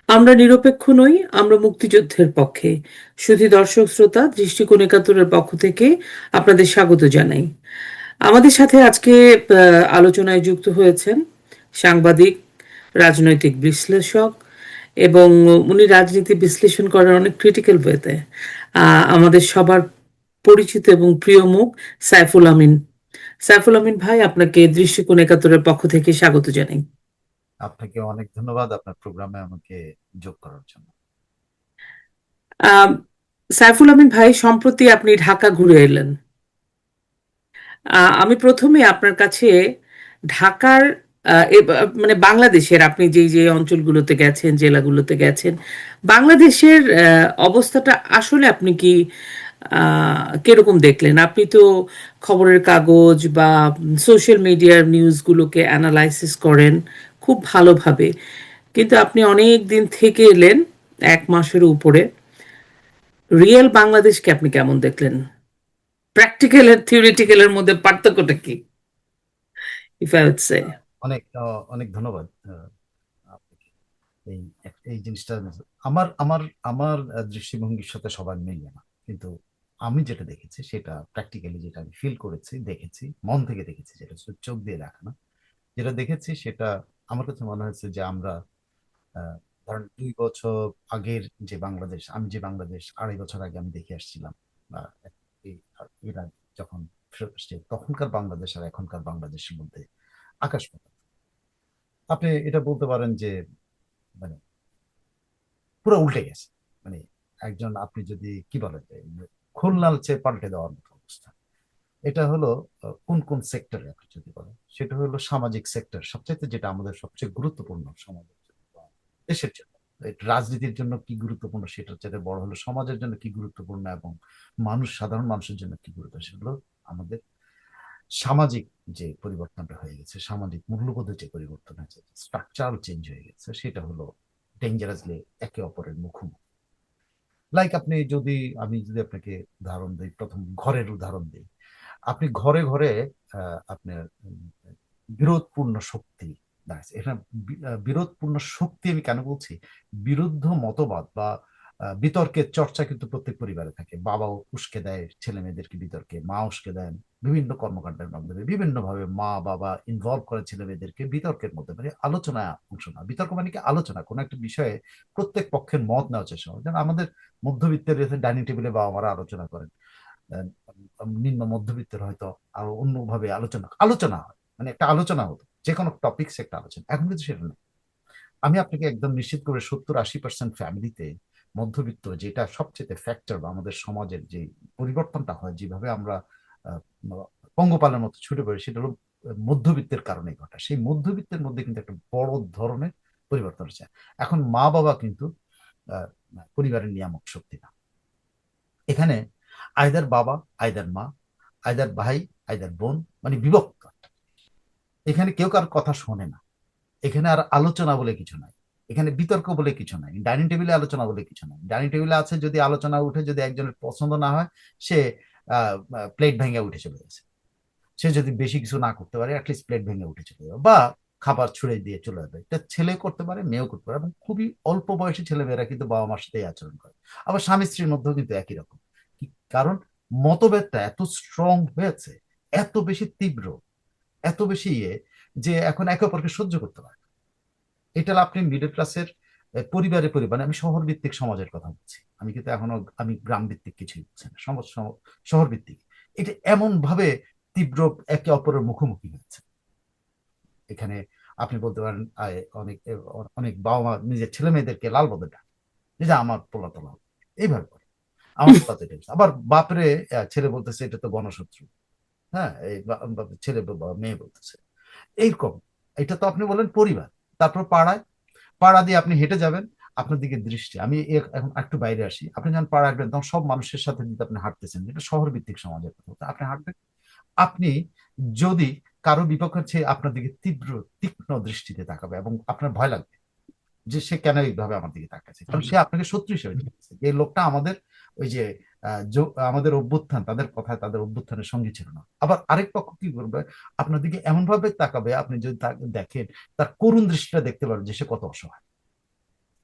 আমরা নিরপেক্ষ নই, আমরা মুক্তিযুদ্ধের পক্ষে। শুধু দর্শক শ্রোতা, দৃষ্টিকোণ একাত্তরের পক্ষ থেকে আপনাদের স্বাগত জানাই। আমাদের সাথে আজকে আলোচনায় যুক্ত হয়েছেন সাংবাদিক, রাজনৈতিক বিশ্লেষক এবং উনি রাজনীতি বিশ্লেষণ করেন অনেক ক্রিটিক্যাল ওয়েতে। আমাদের সবার পরিচিত এবং প্রিয় মুখ সাইফুল আমিন। সাইফুল আমিন ভাই, আপনাকে দৃষ্টিকোণ একাত্তরের পক্ষ থেকে স্বাগত জানাই। আপনাকে অনেক ধন্যবাদ আপনার প্রোগ্রামে আমাকে যোগ করার জন্য। আম, সাইফুল আমিন ভাই, সম্প্রতি আপনি ঢাকা ঘুরে এলেন। আমি প্রথমে আপনার কাছে ঢাকার মানে বাংলাদেশের আপনি যে যে অঞ্চলগুলোতে গেছেন, জেলাগুলোতে গেছেন, বাংলাদেশের অবস্থাটা আসলে আপনি কি কিরকম দেখলেন? আপনি তো খবরের কাগজ বা সোশ্যাল মিডিয়ার নিউজগুলোকে অ্যানালাইসিস করেন খুব ভালোভাবে, কিন্তু আপনি অনেক দিন থেকে এলেন, 1 মাসের উপরে। রিয়েল বাংলাদেশকে আপনি কেমন দেখলেন? প্র্যাকটিক্যাল আর থিওরিটিক্যালের মধ্যে পার্থক্যটা কি, ইফ আই উড সে? অনেক অনেক ধন্যবাদ আপনাকে। এই এই জিনিসটা আমার আমার আমার দৃষ্টিভঙ্গির সাথে সবার মিলবে না, কিন্তু আমি যেটা দেখেছি সেটা প্র্যাকটিক্যালি, যেটা আমি ফিল করেছি, দেখেছি, মন থেকে দেখেছি, যেটা শুধু চোখ দিয়ে দেখা না, যেটা দেখেছি সেটা আমার কাছে মনে হয়েছে যে আমরা ধরেন 2 বছর আগের যে বাংলাদেশ, আমি যে বাংলাদেশ 2.5 বছর আগে আমি দেখে আসছিলাম, বা এরা যখন ফেরত আসছে তখনকার বাংলাদেশ আর এখনকার বাংলাদেশের মধ্যে আকাশ পাতাল। আপনি এটা বলতে পারেন যে মানে পুরো উল্টে গেছে। মানে একজন, আপনি যদি কি বলেন যে খুলনার চেয়ে পাল্টে দেওয়ার মতো অবস্থা। এটা হলো কোন কোন সেক্টরে আপনি যদি বলেন, সেটা হলো সামাজিক সেক্টর, সবচেয়ে যেটা আমাদের সবচেয়ে গুরুত্বপূর্ণ সমাজের জন্য বা দেশের জন্য। এটা রাজনীতির জন্য কি গুরুত্বপূর্ণ সেটার চেয়ে বড় হলো সমাজের জন্য কি গুরুত্বপূর্ণ, এবং সাধারণ মানুষের জন্য কি গুরুত্বপূর্ণ, সেগুলো আমাদের সামাজিক যে পরিবর্তনটা হয়ে গেছে, সামাজিক মূল্যবোধের যে পরিবর্তন হয়েছে, স্ট্রাকচারাল চেঞ্জ হয়ে গেছে, সেটা হলো ডেঞ্জারাসলি একে অপরের মুখোমুখি। লাইক আপনি যদি, আমি যদি আপনাকে উদাহরণ দিই, প্রথম ঘরের উদাহরণ দিই। আপনি ঘরে ঘরে আপনার বিরোধপূর্ণ শক্তি দাঁড়াচ্ছে এখানে। বিরোধপূর্ণ শক্তি আমি কেন বলছি? বিরুদ্ধ মতবাদ বা বিতর্কের চর্চা কিন্তু প্রত্যেক পরিবারে থাকে। বাবাও উস্কে দেয় ছেলে মেয়েদেরকে বিতর্কে, মা উস্কে দেন বিভিন্ন কর্মকাণ্ডের মাধ্যমে, বিভিন্ন ভাবে মা বাবা ইনভলভ করে ছেলে মেয়েদেরকে বিতর্কের মধ্যে, মানে আলোচনায় অংশ না। বিতর্ক মানে কি? আলোচনা, কোনো একটা বিষয়ে প্রত্যেক পক্ষের মত নেওয়ার চেষ্টা করা। যেমন আমাদের মধ্যবিত্তের ডাইনিং টেবিলে বাবা মারা আলোচনা করেন, নিম্ন মধ্যবিত্তের হয়তো আরো অন্যভাবে আলোচনা আলোচনা হয়, মানে একটা আলোচনা হতো যে কোনো টপিকস, একটা আলোচনা। এখন কিন্তু সেটা নেই। আমি আপনাকে একদম নিশ্চিত করে 70-80% ফ্যামিলিতে মধ্যবিত্ত, যেটা সবচেয়ে ফ্যাক্টর বা আমাদের সমাজের যে পরিবর্তনটা হয়, যেভাবে আমরা আহ, পঙ্গপালের মতো ছুটে পড়ি, সেটা হলো মধ্যবিত্তের কারণে ঘটা। সেই মধ্যবিত্তের মধ্যে কিন্তু একটা বড় ধরনের পরিবর্তন হচ্ছে। এখন মা বাবা কিন্তু আহ, পরিবারের নিয়ামক শক্তি না। এখানে আইদার বাবা, আইদার মা, আইদার ভাই, আইদার বোন, মানে বিভক্ত। এখানে কেউ কার কথা শোনে না। এখানে আর আলোচনা বলে কিছু নাই। এখানে বিতর্ক বলে কিছু নাই। ডাইনিং টেবিলে আলোচনা বলে কিছু নাই। ডাইনিং টেবিলে আছে, যদি আলোচনা উঠে, যদি একজনের পছন্দ না হয়, সে প্লেট ভেঙে উঠে চলে গেছে। সে যদি বেশি কিছু না করতে পারে, অ্যাটলিস্ট প্লেট ভেঙে উঠে চলে যাবে, বা খাবার ছুড়ে দিয়ে চলে যাবে। এটা ছেলে করতে পারে, মেয়েও করতে পারে, এবং খুবই অল্প বয়সী ছেলেমেয়েরা কিন্তু বাবা মার সাথে আচরণ করে। আবার স্বামী স্ত্রীর মধ্যেও কিন্তু একই রকম। কারণ মতভেদটা এত স্ট্রং হয়েছে, এত বেশি তীব্র, এত বেশি যে এখন একে অপরকে সহ্য করতে পারে না। এটা আপনি মিডল ক্লাসের পরিবারে পরিবার, আমি শহর ভিত্তিক সমাজের কথা বলছি, আমি কিন্তু এখনো আমি গ্রাম ভিত্তিক কিছুই বলছি না, শহর ভিত্তিক। এটা এমন ভাবে তীব্র, একে অপরের মুখোমুখি হচ্ছে। এখানে আপনি বলতে পারেন অনেক অনেক বাবা মা নিজের ছেলে মেয়েদেরকে লাল বলে ডাকে, যে যা আমার পোলা তোলা, এইভাবে বলে আমার পোলা তো এটা হচ্ছে। আবার বাপরে ছেলে বলতেছে এটা তো গণশত্রু। হ্যাঁ, এই ছেলে মেয়ে বলতেছে এইরকম। এটা তো আপনি বলেন পরিবার। তারপর পাড়ায়, পাড়া দিয়ে আপনি হেঁটে যাবেন, আপনার দিকে দৃষ্টি, আমি এখন একটু বাইরে আসি, আপনি যখন পাড়া হাঁটবেন তখন সব মানুষের সাথে যদি আপনি হাঁটতেছেন, যেটা শহর ভিত্তিক সমাজের কথা বলতে, আপনি হাঁটবেন, আপনি যদি কারো বিপক্ষে চেয়ে আপনার দিকে তীব্র তীক্ষ্ণ দৃষ্টিতে তাকাবে, এবং আপনার ভয় লাগবে যে সে কেন এইভাবে আমার দিকে তাকাচ্ছে, কারণ সে আপনাকে শত্রু হিসেবে দেখছে। এই লোকটা আমাদের ওই যে আমাদের অভ্যুত্থান, তাদের কথায় তাদের অভ্যুত্থানের সঙ্গী ছিল না। আবার আরেক পক্ষ কি করবে? আপনার দিকে এমন ভাবে তাকাবে, আপনি যদি তাকে দেখেন, তার করুণ দৃষ্টিটা দেখতে পারবেন যে সে কত অসহায়।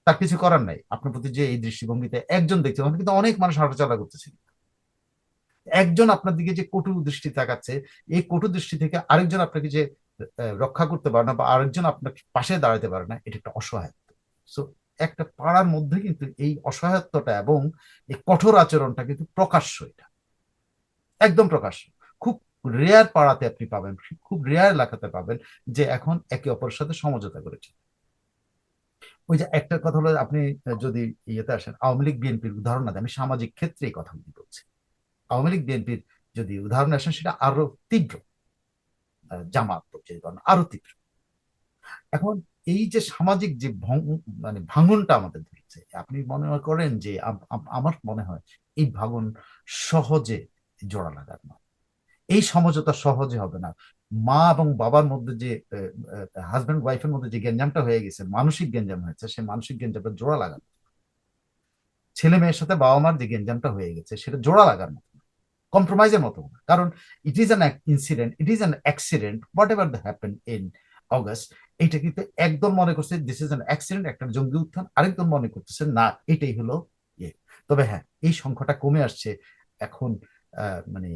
তার কিছু করার নাই। আপনার প্রতি যে এই দৃষ্টিভঙ্গিতে একজন দেখছে, ওখানে কিন্তু অনেক মানুষ হাঁটাচলা করতেছে, একজন আপনার দিকে যে কটু দৃষ্টি তাকাচ্ছে, এই কটু দৃষ্টি থেকে আরেকজন আপনাকে যে রক্ষা করতে পারে না বা আরেকজন আপনার পাশে দাঁড়াতে পারে না, এটা একটা অসহায়ত্ব। সো একটা পাড়ার মধ্যে কিন্তু এই অসহায়ত্বটা এবং এই কঠোর আচরণটা কিন্তু প্রকাশ্য, এটা একদম প্রকাশ্য। খুব রেয়ার পাড়াতে আপনি পাবেন, খুব রেয়ার এলাকাতে পাবেন যে এখন একে অপরের সাথে সমঝোতা করেছে। ওই যে একটা কথা হলো, আপনি যদি ইয়েতে আসেন আওয়ামী লীগ বিএনপির উদাহরণ না দেন, আমি সামাজিক ক্ষেত্রে এই কথা বলছি। আওয়ামী লীগ বিএনপির যদি উদাহরণ আসেন, সেটা আরো তীব্র, জামাত যে আরো তীব্র। এখন এই যে সামাজিক যে মানে ভাঙনটা আমাদের ধরেছে, আপনি মনে করেন যে আমার মনে হয় এই ভাঙন সহজে জোড়া লাগার নয়, এই সমঝোতা সহজে হবে না। মা এবং বাবার মধ্যে যে হাজব্যান্ড ওয়াইফের মধ্যে যে গ্যাঞ্জামটা হয়ে গেছে, মানসিক গ্যাঞ্জাম হয়েছে, সেই মানসিক গ্যাঞ্জামটা জোড়া লাগানো, ছেলে মেয়ের সাথে বাবা মার যে গ্যাঞ্জামটা হয়ে গেছে সেটা জোড়া লাগার মতো, কম্প্রোমাইজের মতো না। কারণ it is an incident, it is an accident, what ever the happen in August. এটা কিন্তু একদম মনে করছে দিস ইজ অ্যান অ্যাক্সিডেন্ট, একটা জঙ্গি উত্থান, আরেকদম মনে করতেছে না এটাই হলো ইয়ে। তবে হ্যাঁ, এই সংখ্যাটা কমে আসছে এখন। মানে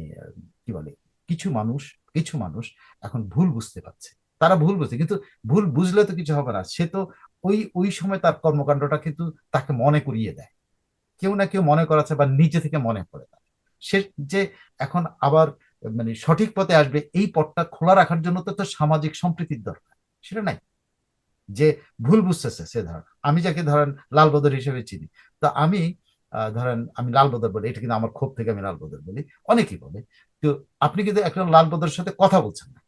কি বলে, কিছু মানুষ কিছু মানুষ এখন ভুল বুঝতে পারছে, তারা ভুল বুঝছে, কিন্তু ভুল বুঝলে তো কিছু হবে না। সে তো ওই ওই সময় তার কর্মকাণ্ডটা কিন্তু তাকে মনে করিয়ে দেয়, কেউ না কেউ মনে করাচ্ছে বা নিজে থেকে মনে করে দেয়। সে যে এখন আবার মানে সঠিক পথে আসবে, এই পথটা খোলা রাখার জন্য তো সামাজিক সম্প্রীতির দরকার, সেটা নাই। যে ভুল বুঝতেছে, সে ধরেন আমি যাকে ধরেন লাল বদর হিসেবে চিনি, তো আমি ধরেন আমি লাল বদর বলি, এটা কিন্তু আমার ক্ষোভ থেকে আমি লাল বদর বলি, অনেকেই বলে। তো আপনি কিন্তু একটা লাল বদরের সাথে কথা বলছেন না,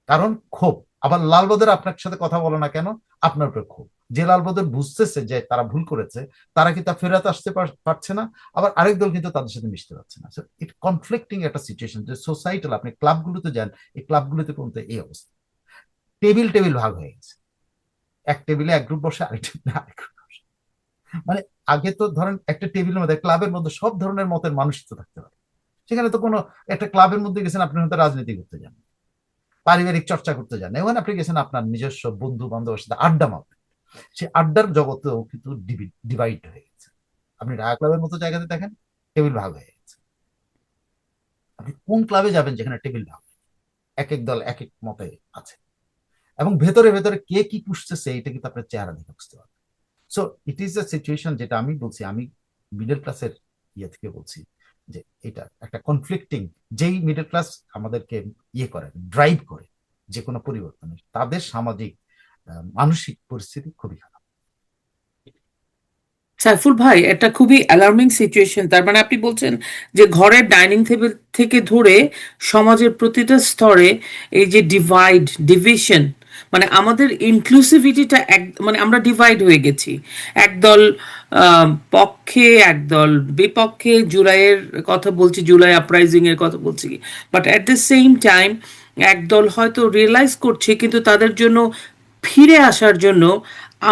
কারণ ক্ষোভ। আবার লাল বদর আপনার সাথে কথা বলে না কেন? আপনার উপরে ক্ষোভ। যে লাল বদর বুঝতেছে যে তারা ভুল করেছে, তারা কিন্তু ফেরত আসতে পারছে না, আবার আরেক দল কিন্তু তাদের সাথে মিশতে পারছে না। ইট কনফ্লিক্টিং একটা সিচুয়েশন, যে সোসাইটাল, আপনি ক্লাবগুলোতে যান, এই ক্লাবগুলোতে পর্যন্ত এই অবস্থা, টেবিল টেবিল ভাগ হয়ে গেছে, এক টেবিলে এক গ্রুপ বসে, আরেক টেবিলে আরেক গ্রুপ বসে। মানে আগে তো ধরেন একটা টেবিলের মধ্যে, ক্লাবের মধ্যে সব ধরনের মতের মানুষ তো থাকতে পারে, সেখানে তো কোনো, একটা ক্লাবের মধ্যে গেছেন আপনি হয়তো রাজনীতি করতে যান, পারিবারিক চর্চা করতে যান, এবং আপনি গেছেন আপনার নিজস্ব বন্ধু বান্ধবের সাথে আড্ডা মারতে, সেই আড্ডার জগতেও কিন্তু ডিভাইড হয়ে গেছে। আপনি ঢাকা ক্লাবের মতো জায়গাতে দেখেন টেবিল ভাগ হয়ে গেছে। আপনি কোন ক্লাবে যাবেন যেখানে টেবিল ভাগ, এক এক দল এক এক মতে আছে, এবং ভেতরে ভেতরে কে কি পুষতেছে এটা কিন্তু আপনার চেহারা দেখে বুঝতে পারবেন। So it is a situation, যেটা আমি বলছি, আমি মিডল ক্লাসের ইয়ে থেকে বলছি, যে এটা একটা কনফ্লিক্টিং, যেই মিডল ক্লাস আমাদেরকে ইয়ে করে, ড্রাইভ করে যে কোনো পরিবর্তনের, তাদের সামাজিক মানসিক পরিস্থিতি খুবই খারাপ। সাইফুল ভাই, এটা খুবই অ্যালার্মিং সিচুয়েশন। তার মানে আপনি বলছেন যে ঘরের ডাইনিং টেবিল থেকে ধরে সমাজের প্রতিটা স্তরে এই যে ডিভিশন, মানে আমাদের ইনক্লুসিভিটিটা মানে আমরা ডিভাইড হয়ে গেছি। একদল পক্ষে, একদল বিপক্ষে, জুলাইয়ের কথা বলছি, জুলাই আপরাইজিং এর কথা বলছি, but at the same time একদল হয়তো রিয়েলাইজ করছে, কিন্তু তাদের জন্য ফিরে আসার জন্য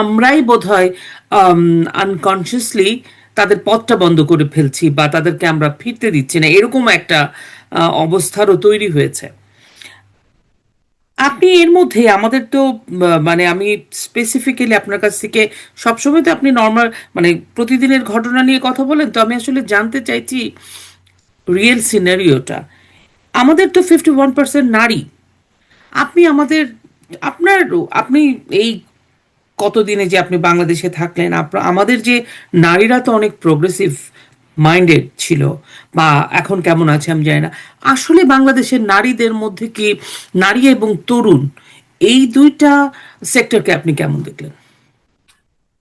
আমরাই বোধহয় আনকনসিয়াসলি তাদের পথটা বন্ধ করে ফেলছি, বা তাদেরকে আমরা ফিরতে দিচ্ছি না, এরকম একটা অবস্থারও তৈরি হয়েছে। আপনি এর মধ্যে আমাদের তো মানে আমি স্পেসিফিক্যালি আপনার কাছ থেকে, সবসময় তো আপনি নর্মাল মানে প্রতিদিনের ঘটনা নিয়ে কথা বলেন, তো আমি আসলে জানতে চাইছি রিয়েল সিনারিওটা। আমাদের তো 51% নারী। আপনি আমাদের, আপনার, আপনি এই কতদিনে যে আপনি বাংলাদেশে থাকলেন, আমাদের যে নারীরা তো অনেক প্রোগ্রেসিভ মাইন্ডেড ছিল, বা এখন কেমন আছে আমি জানি না। আসলে বাংলাদেশের নারীদের মধ্যে কি, নারী এবং তরুণ, এই দুইটা সেক্টরকে আপনি কেমন দেখলেন?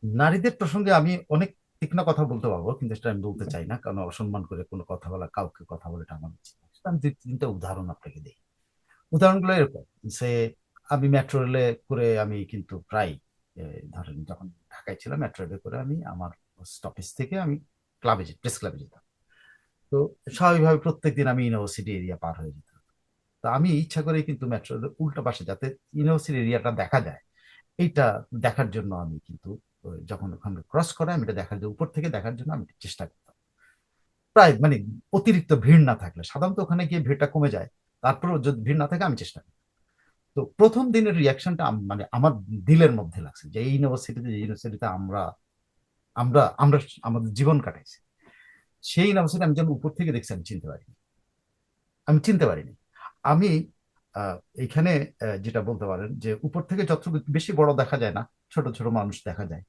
নারীদের প্রসঙ্গে আমি অনেক তীক্ষ্ণ কথা বলতে পারবো, কিন্তু সেটা আমি বলতে চাই না, কারণ অসম্মান করে কোনো কথা বলা, কাউকে কথা বলাটা আমার উচিত না। সেটা আমি দুই তিনটা উদাহরণ আপনাকে দিই। উদাহরণগুলো এরকম যে, আমি মেট্রো রেলে করে আমি কিন্তু প্রায় ধরেন যখন ঢাকায় ছিলাম, মেট্রো রেলে করে আমি আমার স্টপেজ থেকে আমি ক্লাবে, প্রেস ক্লাবে যেতাম। তো স্বাভাবিকভাবে প্রত্যেকদিন আমি ইউনিভার্সিটি এরিয়া পার হয়ে যেতাম। তো আমি ইচ্ছা করেই কিন্তু মেট্রো রেলের উল্টা পাশে, যাতে ইউনিভার্সিটি এরিয়াটা দেখা যায়, এইটা দেখার জন্য আমি কিন্তু যখন ওখানে ক্রস করে আমি এটা দেখার জন্য, উপর থেকে দেখার জন্য আমি চেষ্টা করতাম, প্রায় মানে অতিরিক্ত ভিড় না থাকলে। সাধারণত ওখানে গিয়ে ভিড়টা কমে যায়, তারপরেও যদি ভিড় না থাকে আমি চেষ্টা করি। তো প্রথম দিনের রিয়াকশনটা মানে আমার দিলের মধ্যে লাগছে যে এই ইউনিভার্সিটিতে আমরা আমরা আমরা আমাদের জীবন কাটাইছি। সেই ইউনিভার্সিটি আমি যখন উপর থেকে দেখছি আমি চিনতে পারিনি। আমি এখানে যেটা বলতে পারেন যে উপর থেকে যতটুকু বেশি বড় দেখা যায় না, ছোট ছোট মানুষ দেখা যায়।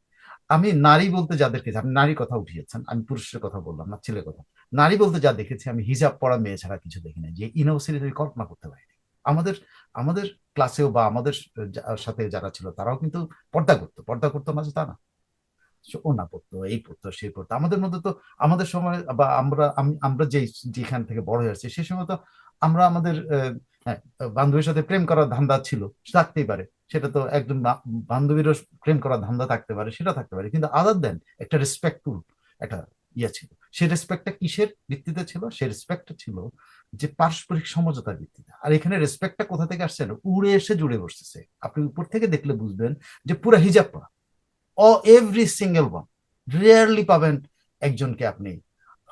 আমি নারী বলতে যা দেখেছি, আপনি নারীর কথা উঠিয়েছেন, আমি পুরুষের কথা বললাম না, ছেলের কথা। নারী বলতে যা দেখেছি, আমি হিজাব পরা মেয়ে ছাড়া কিছু দেখি না যে ইউনিভার্সিটিতে আমি কল্পনা করতে পারিনি। আমাদের আমাদের ক্লাসেও বা আমাদের সাথে যারা ছিল তারাও কিন্তু পর্দা করতো না যে তা না, ওনা পড়তো, এই পড়তো, সেই পড়তো। আমাদের মধ্যে তো আমাদের সময় বা আমরা যেখান থেকে বড় হয়ে আসছি সেই সময় তো আমরা আমাদের হ্যাঁ, বান্ধবীর সাথে প্রেম করার ধান্দা ছিল, থাকতেই পারে। সেটা তো একজন বান্ধবীরও প্রেম করার ধান্দা থাকতে পারে, সেটা থাকতে পারে, কিন্তু আদার দেন একটা রেসপেক্টফুল একটা ইয়ে ছিল। সেই রেসপেক্টটা কিসের ভিত্তিতে ছিল? সেই রেসপেক্টটা ছিল যে পারস্পরিক সমঝোতার ভিত্তিতে। আর এখানে রেসপেক্টটা কোথা থেকে আসছে? উড়ে এসে জুড়ে বসতেছে। আপনি উপর থেকে দেখলে বুঝবেন যে পুরা হিজাব পরা, এভরি সিঙ্গেল ওয়ান। রেয়ারলি পাবেন একজনকে আপনি,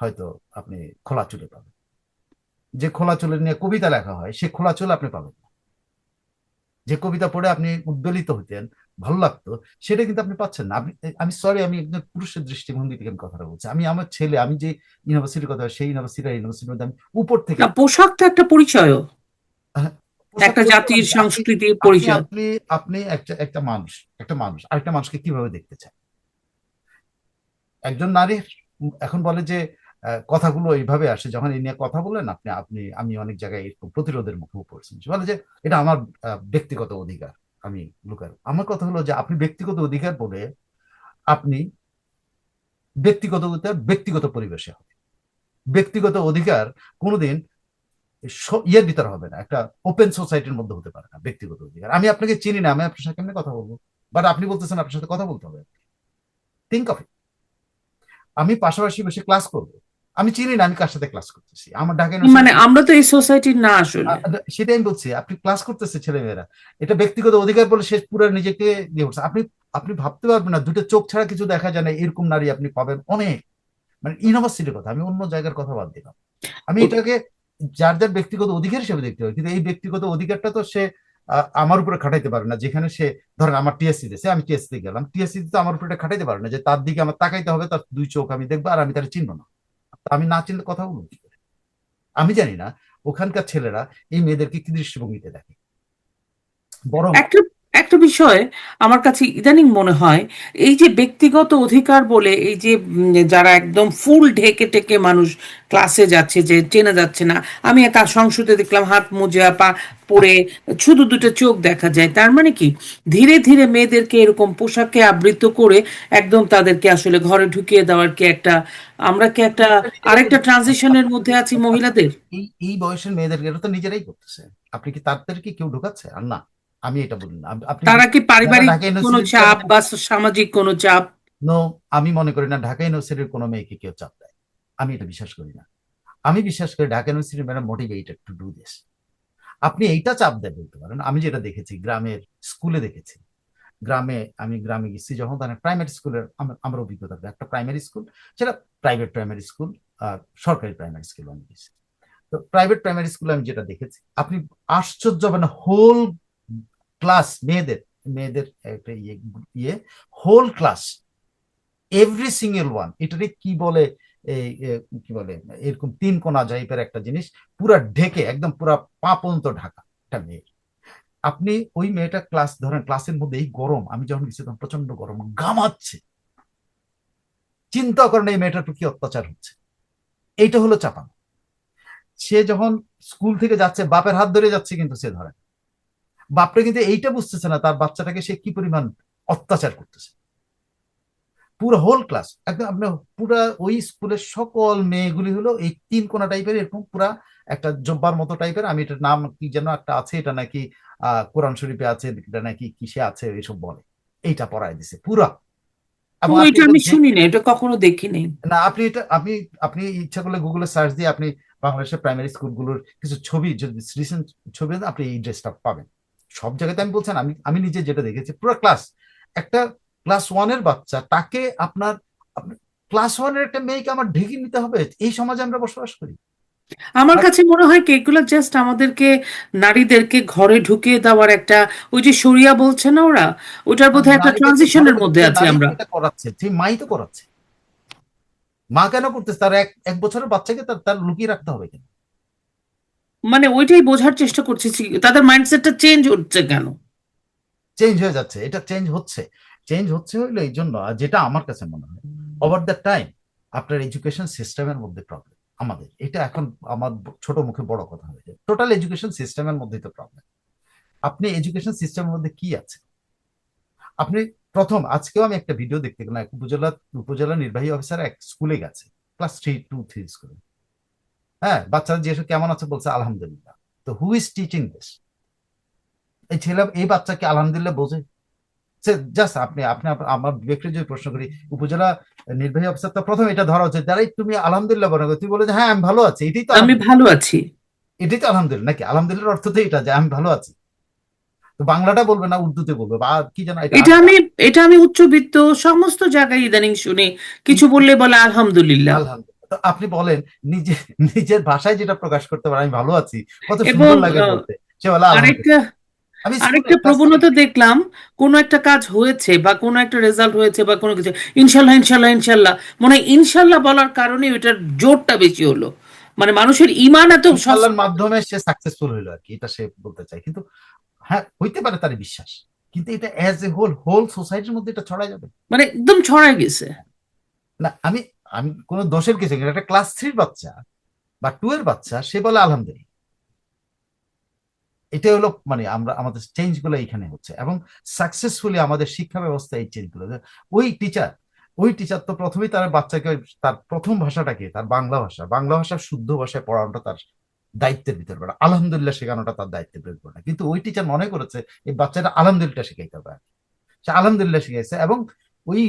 হয়তো আপনি খোলা চুলে পাবেন। যে খোলা চুলে নিয়ে কবিতা লেখা হয়, সে খোলা চুল আপনি পাবেন না। যে কবিতা পড়ে আপনি উদ্বেলিত হতেন, ভালো লাগতো, সেটা কিন্তু আপনি পাচ্ছেন না। আমি সরি, আমি একজন পুরুষের দৃষ্টিভঙ্গি থেকে আমি কথাটা বলছি। আমি আমার ছেলে, আমি যে ইউনিভার্সিটির কথা, সেই ইউনিভার্সিটির মধ্যে আমি উপর থেকে না, পোশাক তো একটা পরিচয়ও, হ্যাঁ, পোশাক একটা পরতে জাতির পারেন। আপনি সংস্কৃতির আপনি পরিচয়। আপনি আপনি একটা মানুষ আরেকটা মানুষকে কিভাবে দেখতে চায়? একজন নারীর এখন বলে যে কথাগুলো এইভাবে আসে, যখন এই নিয়ে কথা বলেন আপনি আপনি আমি অনেক জায়গায় এরকম প্রতিরোধের মুখেও পড়ছি। সে বলে যে এটা আমার ব্যক্তিগত অধিকার, আমি লুকার। আমার কথা হলো যে আপনি ব্যক্তিগত অধিকার বলে আপনি ব্যক্তিগত পরিবেশে হবে। ব্যক্তিগত অধিকার কোনোদিন ইয়ের ভিতরে হবে না, একটা ওপেন সোসাইটির মধ্যে হতে পারে না ব্যক্তিগত অধিকার। আমি আপনাকে চিনি না, আমি আপনার সাথে কেমনে কথা বলবো? বাট আপনি বলতেছেন আপনার সাথে কথা বলতে হবে। থিঙ্ক অফ, আমি পাশাপাশি বসে ক্লাস করব, আমি চিনি না আমি কার সাথে ক্লাস করতেছি। আমার ঢাকা মানে ইউনিভার্সিটি, আমরা তো এই সোসাইটির না আসলে। সেটাই আমি বলছি। আপনি ক্লাস করতেছে ছেলেমেয়েরা, এটা ব্যক্তিগত অধিকার বলে সে পুরো নিজেকে দিয়ে উঠছে। আপনি আপনি ভাবতে পারবেন না, দুটো চোখ ছাড়া কিছু দেখা যায় না, এরকম নারী আপনি পাবেন অনেক। মানে ইউনিভার্সিটির কথা, আমি অন্য জায়গার কথা বাদ দিলাম। আমি এটাকে যার যার ব্যক্তিগত অধিকার হিসেবে দেখতে পারি, কিন্তু এই ব্যক্তিগত অধিকারটা তো সে আমার উপরে খাটাইতে পারে না। যেখানে সে ধরেন আমার টিএসসি দিয়েছে, আমি টিএসসি গেলাম, টিএসসি তো আমার উপরে এটা খাটাইতে পারে না যে তার দিকে আমার তাকাইতে হবে, তার দুই চোখ আমি দেখবো, আর আমি তার চিনবো না। আমি না চিনলে কথা বলবো কি করে? আমি জানি না ওখানকার ছেলেরা এই মেয়েদেরকে কি দৃষ্টিভঙ্গিতে দেখে। বরং একটা একটা বিষয় আমার কাছে ইদানিং মনে হয়, এই যে ব্যক্তিগত অধিকার বলে এই যে যারা একদম ফুল ঢেকে টেকে মানুষ ক্লাসে যাচ্ছে যে চেনা যাচ্ছে না। আমি একা সংসদে দেখলাম হাত মোজা পা পরে শুধু দুটো চোখ দেখা যায়, তার মানে কি ধীরে ধীরে মেয়েদেরকে এরকম পোশাকে আবৃত করে একদম তাদেরকে আসলে ঘরে ঢুকিয়ে দেওয়ার কি একটা, আমরা কি একটা নিজেরাই আরেকটা ট্রানজিশনের মধ্যে আছি মহিলাদের? এই এই বয়সের মেয়েদেরকে এটা তো নিজেরাই করতেছে। আপনি কি তাদেরকে কেউ ঢুকাচ্ছে? আর না, আমি এটা বলি না। আপনি তারা কি যারা পারিবারিক ঢাকা কোনো ইউনিভার্সিটিতে চাপ বা সামাজিক কোনো চাপ? নো, আমি মনে করি না ঢাকা ইউনিভার্সিটির কোনো মেয়েকে কেউ চাপ দেয়। আমি এটা বিশ্বাস করি না। আমি বিশ্বাস করি ঢাকা ইউনিভার্সিটি মেয়েরা মোটিভেটেড টু ডু দিস। আপনি এইটা চাপ দেয় বলতে পারেন। আমি যেটা দেখেছি গ্রামের স্কুলে দেখেছি, আমি গ্রামে গেছি যখন, তার প্রাইমারি স্কুলের আমার অভিজ্ঞতা, একটা প্রাইমারি স্কুল, সেটা প্রাইভেট প্রাইমারি স্কুল, সরকারি প্রাইমারি স্কুল আমি গেছি। তো প্রাইভেট প্রাইমারি স্কুলে আমি যেটা দেখেছি, আপনি আশ্চর্য হবেন, হোল ক্লাস মেয়েদের, মেয়েদের একটা ইয়ে whole class, every single one, এটারে কি বলে, কি বলে, এরকম তিন কোনা টাইপের একটা জিনিস, পুরা ঢেকে একদম পুরা পা পর্যন্ত ঢাকা একটা মেয়ে। আপনি ওই মেয়েটা ক্লাস ধরেন, ক্লাসের মধ্যে এই গরম, আমি যখন গেছি তখন প্রচন্ড গরম, ঘামাচ্ছে। চিন্তা করেন এই মেয়েটার উপর কি অত্যাচার হচ্ছে। এইটা হলো চাপানো। সে যখন স্কুল থেকে যাচ্ছে বাপের হাত ধরে যাচ্ছে, কিন্তু সে ধরে না। বাপটা কিন্তু এইটা বুঝতেছে না তার বাচ্চাটাকে সে কি পরিমাণ অত্যাচার করতেছে। পুরো হোল ক্লাস একদম আপনার, পুরা ওই স্কুলের সকল মেয়েগুলি হলো এই তিন কোনা টাইপের, এরকম পুরা একটা জব্বার মতো টাইপের। আমি এটার নাম কি যেন একটা আছে, এটা নাকি কোরআন শরীফে আছে, এটা নাকি কিসে আছে, এইসব বলে। এইটা পড়ায় দিছে পুরা। ও, এবং আপনি এটা এটা আমি শুনি না, এটা কখনো দেখিনি। না, আপনি এটা আপনি ইচ্ছা করলে গুগলে সার্চ দিয়ে আপনি বাংলাদেশের প্রাইমারি স্কুলগুলোর কিছু ছবি, যদি রিসেন্ট ছবি দেন, আপনি এই ড্রেসটা পাবেন সব জায়গাতে। আমি বলছেন, আমি নিজে যেটা দেখেছি, পুরো ক্লাস, একটা ক্লাস ওয়ানের বাচ্চা, তাকে আপনার ক্লাস ওয়ানের একটা মেয়েকে আমার ঢেকে নিতে হবে? এই সমাজে আমরা বসবাস করি। আমার আর কাছে মনে হয় কি এগুলো জাস্ট আমাদেরকে, নারীদেরকে ঘরে ঢুকিয়ে দেওয়ার একটা, ওই যে শরিয়া বলছে না ওরা, ওটার বোধহয় একটা নারীদেরকে ঘরে ট্রানজিশনের মধ্যে ঢুকিয়ে আছি নারী আমরা। এটা করাচ্ছে, যে মাই তো করাচ্ছে। মা কেন করতেছে? তার এক এক বছরের বাচ্চাকে তার তার লুকিয়ে রাখতে হবে কেন? মানে ওইটাই বোঝার চেষ্টা করছি, তাদের মাইন্ডসেটটা চেঞ্জ হচ্ছে কেন। চেঞ্জ হয়ে যাচ্ছে, এটা চেঞ্জ হচ্ছে। চেঞ্জ হচ্ছে হইলো এই জন্য, আর যেটা আমার কাছে মনে হয় ওভার দ্য টাইম আপনার এডুকেশন সিস্টেমের মধ্যে প্রবলেম। আমাদের এটা এখন আমার ছোট মুখে বড় কথা হয়ে যায়, টোটাল এডুকেশন সিস্টেমের মধ্যেই তো প্রবলেম। আপনি এডুকেশন সিস্টেমের মধ্যে কি আছে? আপনি প্রথম আজকেও আমি একটা ভিডিও দেখতে গেলাম, এক উপজেলা উপজেলা নির্বাহী অফিসার এক স্কুলে গেছে, ক্লাস 3, 2, 3 স্কুলে। হ্যাঁ, বাচ্চারা জিজ্ঞেস কেমন আছে, বলছে আলহামদুলিল্লাহ। তো হু ইজ টিচিং দিস? এই ছেলে এই বাচ্চাকে আলহামদুলিল্লাহ বোঝে? সে জাস্ট আপনি আপনি আমার বিবেককে যদি প্রশ্ন করি, উপজেলা নির্বাহী অফিসার তো প্রথম এটা ধরা হচ্ছে, যারাই তুমি আলহামদুলিল্লাহ বলো, তুই বলে যে হ্যাঁ আমি ভালো আছি, এটাই তো আমি আলহামদুলিল্লাহ। ভালো আছি। এটাই তো আলহামদুলিল্লাহ নাকি? আলহামদুলিল্লাহর অর্থ তো এটা যে আমি ভালো আছি। তো বাংলাটা বলবে না, উর্দুতে বলবে, বা আর কি যেন এটা এটা আমি এটা আমি উচ্চবিত্ত সমস্ত জায়গায় ইদানিং শুনি, কিছু বললে বলে আলহামদুলিল্লাহ। আলহামদুলিল্লাহ। তো আপনি বলেন, নিজে নিজের ভাষায় যেটা প্রকাশ করতে পারে আমি ভালো আছি, কত এবং সুন্দর লাগে বলতে, সে বলে আরেকটা আলহামদুলিল্লাহ। আমি স্কুলে আরেকটা ক্লাস প্রবণতা দেখলাম, কোনো একটা কাজ হয়েছে বা কোনো একটা রেজাল্ট হয়েছে বা কোনো কিছু, ইনশাল্লাহ ইনশাল্লাহ ইনশাল্লাহ, মনে হয় ইনশাল্লাহ বলার কারণে ওইটার জোরটা বেশি হলো। মানে মানুষের ইমান এত ইনশাল্লাহর সস্তা, মাধ্যমে সে সাকসেসফুল হইলো আর কি, এটা সে বলতে চায়। কিন্তু হ্যাঁ, হইতে পারে তার বিশ্বাস, কিন্তু এটা অ্যাজ এ হোল হোল সোসাইটির মধ্যে এটা ছড়াই যাবে মানে একদম ছড়ায় গেছে। না। আমি আমি কোনো দোষের কিছু কিন্তু একটা ক্লাস 3 বাচ্চা বা 2 এর বাচ্চা সে বলে আলহামদুলিল্লাহ। এটা হলো মানে আমরা আমাদের চেঞ্জ গুলো এখানে হচ্ছে, এবং সাকসেসফুলি আমাদের শিক্ষা ব্যবস্থা এই চেঞ্জ গুলো। ওই টিচার ওই টিচার তো প্রথমেই তার বাচ্চাকে তার প্রথম ভাষাটাকে তার বাংলা ভাষা, বাংলা ভাষা শুদ্ধ ভাষায় পড়ানোটা তার দায়িত্বের ভিতরে পড়ে, আলহামদুলিল্লাহ শেখানোটা তার দায়িত্বের ভিতরে পড়ে না। কিন্তু ওই টিচার মনে করেছে এই বাচ্চাটা আলহামদুলিল্লাহ শিখাইতে হবে, সে আলহামদুলিল্লাহ শিখাইছে। এবং ওই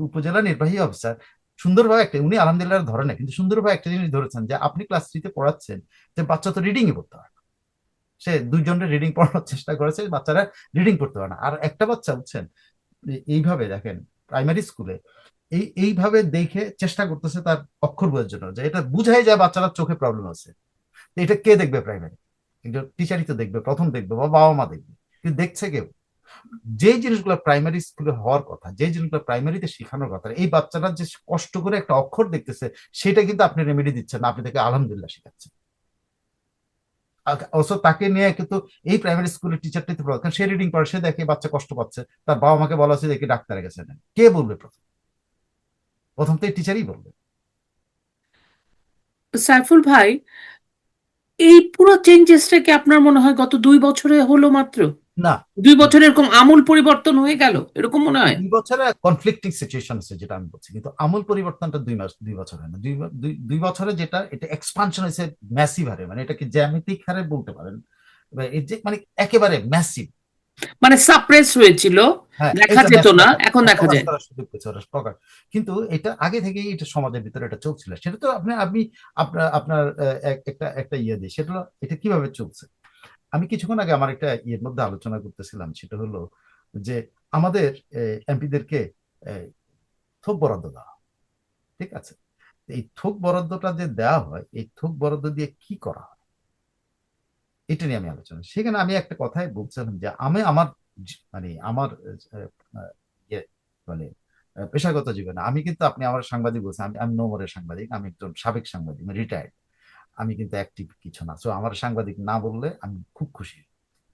উপজেলা নির্বাহী অফিসার সুন্দরভাবে একটা, উনি আলহামদুলিল্লাহ ধরে না, কিন্তু সুন্দরভাবে একটা জিনিস ধরেছেন যে আপনি ক্লাস 3-তে পড়াচ্ছেন যে বাচ্চা তো রিডিংই পড়তে হয় না। সে দুইজনের রিডিং পড়ানোর চেষ্টা করেছে, বাচ্চারা রিডিং পড়তে পারে না। আর একটা বাচ্চা বুঝছেন এইভাবে দেখেন প্রাইমারি স্কুলে এইভাবে দেখে চেষ্টা করতেছে তার অক্ষর বোঝার জন্য, যে এটা বুঝাই যায় বাচ্চারা চোখে প্রবলেম আছে। এটা কে দেখবে প্রাইমারি? কিন্তু টিচারই তো দেখবে, প্রথম দেখবে বা বাবা মা দেখবে, কিন্তু দেখছে কেউ? যে জিনিসগুলো প্রাইমারি স্কুলে হওয়ার কথা, যে জিনিসগুলো প্রাইমারিতে শেখানোর কথা, এই বাচ্চারা যে কষ্ট করে একটা অক্ষর দেখতেছে, সেটা কিন্তু আপনি রেমেডি দিচ্ছেন না, আপনি তাকে আলহামদুলিল্লাহ শেখাচ্ছেন। অবশ্য তাকে নিয়ে কিন্তু এই প্রাইমারি স্কুলের টিচারটাই তো কারণ সে রিডিং পড়ে, সে দেখে বাচ্চা কষ্ট পাচ্ছে, তার বাবা মাকে বলা হচ্ছে দেখে ডাক্তারের কাছে নেন, কে বলবে প্রথম? প্রথম তো এই টিচারই বলবে। সাইফুল ভাই, এই পুরো চেঞ্জেসটা কি আপনার মনে হয় গত 2 বছরে হলো মাত্র? না, 2 বছরে এরকম আমূল পরিবর্তন হয়ে গেল এরকম মনে হয়? 2 বছরে কনফ্লিক্টিং সিচুয়েশন আছে যেটা আমি বলছি, কিন্তু আমূল পরিবর্তনটা 2 মাস 2 বছর হয় না। দুই বছরে যেটা এটা এক্সপানশন হয়েছে ম্যাসিভ হারে, মানে এটাকে জ্যামিতিক হারে বলতে পারেন, এর যে মানে একেবারে ম্যাসিভ। মানে সাপ্রেস হয়েছিল, হ্যাঁ, দেখা এটা যেত না, ন্যাশনাল এখন দেখা প্রকাশ যায়। করার সুযোগ পেয়েছে ওরা প্রকাশ। কিন্তু এটা আগে থেকেই এটা সমাজের ভিতরে এটা চলছিল, সেটা তো আপনি আমি আপনার আপনার একটা একটা ইয়ে দিই, সেটা হলো এটা কিভাবে চলছে। আমি কিছুক্ষণ আগে আমার একটা ইয়ের মধ্যে আলোচনা করতেছিলাম, সেটা হলো যে আমাদের এমপিদেরকে থোক বরাদ্দ দেওয়া হয়, ঠিক আছে? এই থোক বরাদ্দটা যে দেওয়া হয়, এই থোক বরাদ্দ দিয়ে কি করা হয় এটা নিয়ে আমি আলোচনা, সেখানে আমি একটা কথাই বলছিলাম যে আমি আমার মানে আমার আহ, আহ, ইয়ে মানে পেশাগত জীবনে আমি কিন্তু, আপনি আমার সাংবাদিক বলছেন, আমি আমি নোমরের সাংবাদিক, আমি একজন সাবেক সাংবাদিক, রিটায়ার্ড। আমি কিন্তু অ্যাক্টিভ কিছু না, তো আমার সাংবাদিক না বললে আমি খুব খুশি।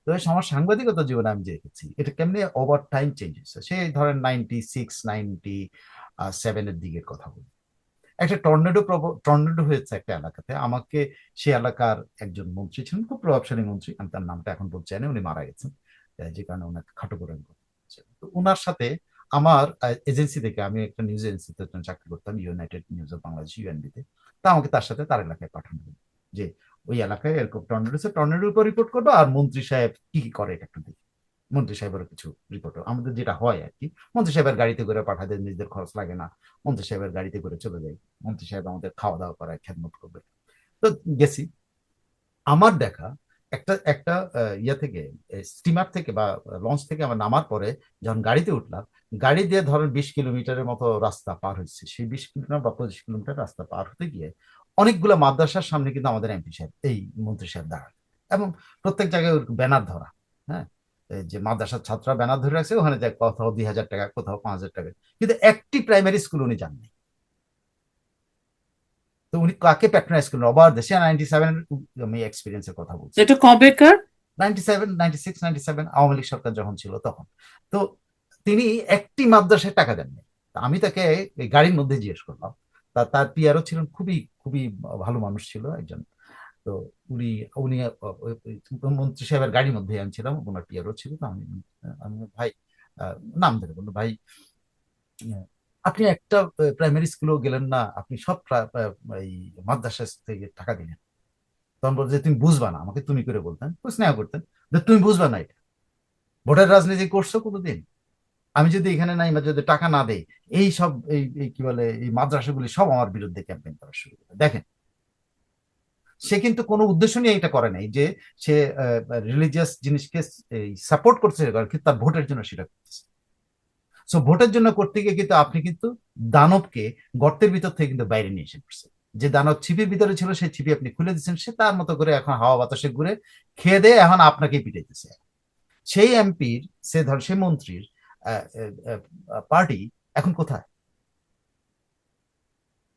তো আমার সাংবাদিকতা জীবনে আমি যে দেখেছি এটা কেমনি ওভার টাইম চেঞ্জ হয়েছে, সেই ধরেন 96, 97-এর দিকের কথা বলি। একটা টর্নেডো হয়েছে একটা এলাকাতে, আমাকে সে এলাকার একজন মন্ত্রী ছিলেন, খুব প্রভাবশালী মন্ত্রী, আমি তার নামটা এখন বলতে চাই না, উনি মারা গেছেন, যে কারণে ওনাকে খাটো করে আমি কথা বলছি। তো ওনার সাথে আমার এজেন্সি থেকে, আমি একটা নিউজ এজেন্সিতে চাকরি করতাম, ইউনাইটেড নিউজ অফ বাংলাদেশ, ইউএনবিতে। তা আমাকে তার সাথে তার এলাকায় পাঠানো হলো, যে ওই এলাকায় এরকম টর্নেডো আছে, টর্নেডোর উপর রিপোর্ট করবো, আর মন্ত্রী সাহেব কি কি করে এটা একটু দেখি। মন্ত্রী সাহেবের কিছু রিপোর্ট আমাদের যেটা হয় আর কি, মন্ত্রী সাহেবের গাড়িতে করে পাঠাতে নিজেদের খরচ লাগে না, মন্ত্রী সাহেবের গাড়িতে করে চলে যাই, মন্ত্রী সাহেব আমাদের খাওয়া দাওয়া করায়, খেদমত করবে। তো গেছি। আমার দেখা একটা একটা ইয়া থেকে, স্টিমার থেকে বা লঞ্চ থেকে আমার নামার পরে যখন গাড়িতে উঠলাম, গাড়ি দিয়ে ধরেন 20 কিলোমিটারের মতো রাস্তা পার হচ্ছে, সেই 20 কিলোমিটার বা 25 কিলোমিটার রাস্তা পার হতে গিয়ে অনেকগুলো মাদ্রাসার সামনে কিন্তু আমাদের এমপি সাহেব, এই মন্ত্রী সাহেব দাঁড়ান, এবং প্রত্যেক জায়গায় ওর ব্যানার ধরা। হ্যাঁ, এই যে মাদ্রাসার ছাত্ররা ব্যানার ধরে রাখছে, ওখানে যায় কোথাও 2,000 টাকা, কোথাও 5,000 টাকা, কিন্তু একটি প্রাইমারি স্কুল উনি যাননি। তো উনি কাকে প্যাট্রোনাইজ করেন? অবার দেশে 97 আমি এক্সপিরিয়েন্সের কথা বলছি। এটা কবেকার? 97, 96, 97 আওয়ামী লীগ সরকার যখন ছিল তখন। তো তিনি একটি মাদ্রাসায় টাকা দেননি। তা আমি তাকে এই গাড়ির মধ্যে জিজ্ঞেস করলাম, তার পিয়ারও ছিলেন, খুবই খুবই ভালো মানুষ ছিল একজন। তো উনি উনি মন্ত্রী সাহেবের গাড়ির মধ্যে আমি ছিলাম, ওনার পিয়ারও ছিল। তো আমি আমি ভাই, নাম ধরে বললো, ভাই আপনি একটা প্রাইমারি স্কুলেও গেলেন না, আপনি সব এই মাদ্রাসা থেকে টাকা দিলেন। তখন বলছে তুমি বুঝবা না, আমাকে তুমি করে বলতেন, তো স্নেহ করতেন, যে তুমি বুঝবা না এটা, ভোটের রাজনীতি করছো কোনোদিন? আমি যদি এখানে নাই বা যদি টাকা না দেই, এই সব এই কি বলে এই মাদ্রাসাগুলি সব আমার বিরুদ্ধে ক্যাম্পেইন করা শুরু করে। দেখেন, সে কিন্তু কোনো উদ্দেশ্য নিয়ে এটা করে নাই যে সে রিলিজিয়াস জিনিসকে সাপোর্ট করছে, কিন্তু তার ভোটের জন্য সেটা করতেছে। সো ভোটের জন্য করতে গিয়ে কিন্তু আপনি কিন্তু দানবকে গর্তের ভিতর থেকে কিন্তু বাইরে নিয়ে এসে পড়ছে। যে দানব ছিপির ভিতরে ছিল, সেই ছিপি আপনি খুলে দিচ্ছেন, সে তার মতো করে এখন হাওয়া বাতাসে ঘুরে খেয়ে দিয়ে এখন আপনাকেই পিটাইতেছে। সেই এমপির, সে মন্ত্রীর পার্টি এখন কোথায়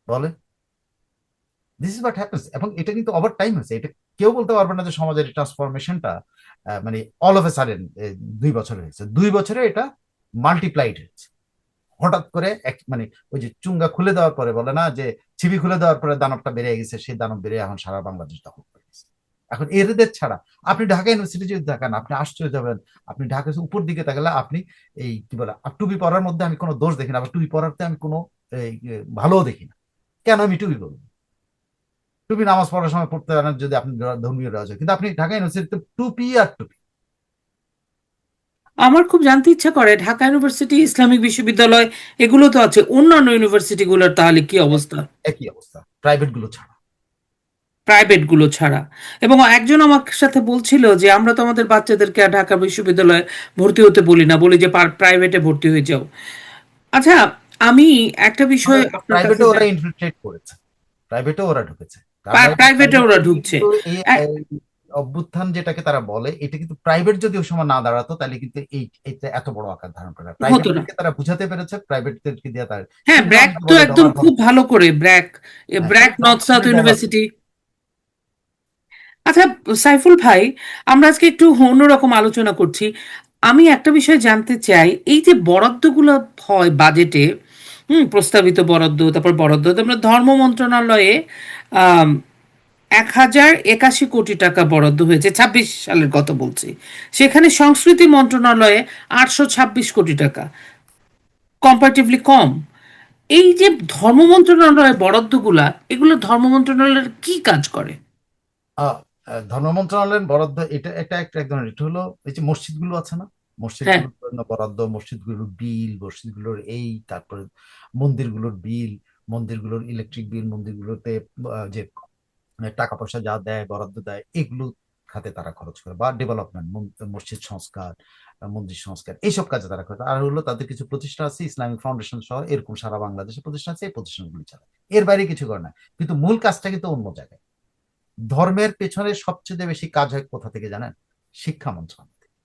বলেন? This is what happens. এবং এটা কিন্তু ওভার টাইম হয়েছে, এটা কেউ বলতে পারবে না যে সমাজের ট্রান্সফরমেশনটা মানে অল অফ এ সাডেন 2 বছরে হয়েছে। 2 বছরে এটা মাল্টিপ্লাইড হয়েছে হঠাৎ করে। এক মানে ওই যে চুঙ্গা খুলে দেওয়ার পরে বলে না যে ছিবি খুলে দেওয়ার পরে দানবটা বেড়ে গেছে, সেই দানব বেড়ে এখন সারা বাংলাদেশ দখল করে গেছে। এখন এদের ছাড়া আপনি ঢাকা ইউনিভার্সিটি যদি দেখান, আপনি আশ্চর্য যাবেন। আপনি ঢাকা উপর দিকে তাকালে আপনি এই কি বলে টুপি পরার মধ্যে আমি কোনো দোষ দেখি না, আবার টুপি পরাতে আমি কোনো ভালোও দেখি না। কেন আমি টুপি বলবো? টুপি নামাজ পড়ার সময় পড়তে পারেন যদি আপনি ধর্মীয় রাজ, কিন্তু আপনি ঢাকা ইউনিভার্সিটিতে টুপি আর টুপি। আমার খুব জানতে ইচ্ছা করে, ঢাকা ইউনিভার্সিটি, ইসলামিক বিশ্ববিদ্যালয়, এগুলো তো আছে, অন্যান্য ইউনিভার্সিটিগুলোর তাহলে কি অবস্থা? একই অবস্থা প্রাইভেট গুলো ছাড়া। প্রাইভেট গুলো ছাড়া। এবং একজন আমার সাথে বলছিল যে আমরা তো আমাদের বাচ্চাদেরকে আর ঢাকা বিশ্ববিদ্যালয়ে ভর্তি হতে বলি না, বলি যে প্রাইভেটে ভর্তি হয়ে যাও। আচ্ছা, আমি একটা বিষয় আপনার কাছে প্রাইভেটে ওরা ইনফিলট্রেট করেছে, প্রাইভেটে ওরা ঢুকেছে। প্রাইভেটে ওরা প্রাইভেটে ঢুকছে। কিন্তু এই অভ্যুত্থান যেটাকে তারা বলে, এটা কিন্তু প্রাইভেট যদি ওই সময় না দাঁড়াতো তাহলে কিন্তু এটা এত বড় আকার ধারণ করে। হতো না। প্রাইভেটদেরকে তারা বুঝাতে পেরেছে, প্রাইভেটদেরকে দিয়ে তার হ্যাঁ, কিন্তু ব্র্যাক অনেকে তো বলে একদম ডলার খুব খরচ। ভালো করে, হ্যাঁ, ব্র্যাক কিন্তু নর্থ সাউথ ডলার। ইউনিভার্সিটি। আচ্ছা, সাইফুল ভাই, আমরা আজকে একটু অন্যরকম আলোচনা করছি। আমি একটা বিষয় জানতে চাই, এই যে বরাদ্দগুলো হয় বাজেটে, প্রস্তাবিত বরাদ্দ, তারপর বরাদ্দ, তারপর ধর্ম মন্ত্রণালয়ে 1,081 কোটি টাকা বরাদ্দ হয়েছে, 26 সালের কথা বলছি। সেখানে সংস্কৃতি মন্ত্রণালয়ে 826 কোটি টাকা, কম্পারেটিভলি কম। এই যে ধর্ম মন্ত্রণালয়ের বরাদ্দগুলা, এগুলো ধর্ম মন্ত্রণালয়ের কি কাজ করে? আহ, ধর্ম মন্ত্রণালয়ের বরাদ্দ এটা এটা একটা এক ধরনের, এটা হলো এই যে মসজিদগুলো আছে না, হ্যাঁ। মসজিদগুলোর জন্য বরাদ্দ, মসজিদগুলোর বিল, মসজিদগুলোর এই তারপরে মন্দিরগুলোর বিল, মন্দিরগুলোর ইলেকট্রিক বিল, মন্দিরগুলোতে যে টাকা পয়সা যা দেয়, বরাদ্দ দেয়, এগুলো খাতে তারা খরচ করে। বা ডেভেলপমেন্ট, মসজিদ সংস্কার, মন্দির সংস্কার, এইসব কাজে তারা করে। আর হলো তাদের কিছু প্রতিষ্ঠান আছে, ইসলামিক ফাউন্ডেশন সহ এরকম সারা বাংলাদেশে প্রতিষ্ঠান আছে, এই প্রতিষ্ঠানগুলি চালায়। এর বাইরে কিছু করে না, কিন্তু মূল কাজটা কিন্তু অন্য জায়গায়। ধর্মের পেছনে সবচেয়ে বেশি কাজ হয় কোথা থেকে জানেন? শিক্ষা মন্ত্রণালয় থেকে।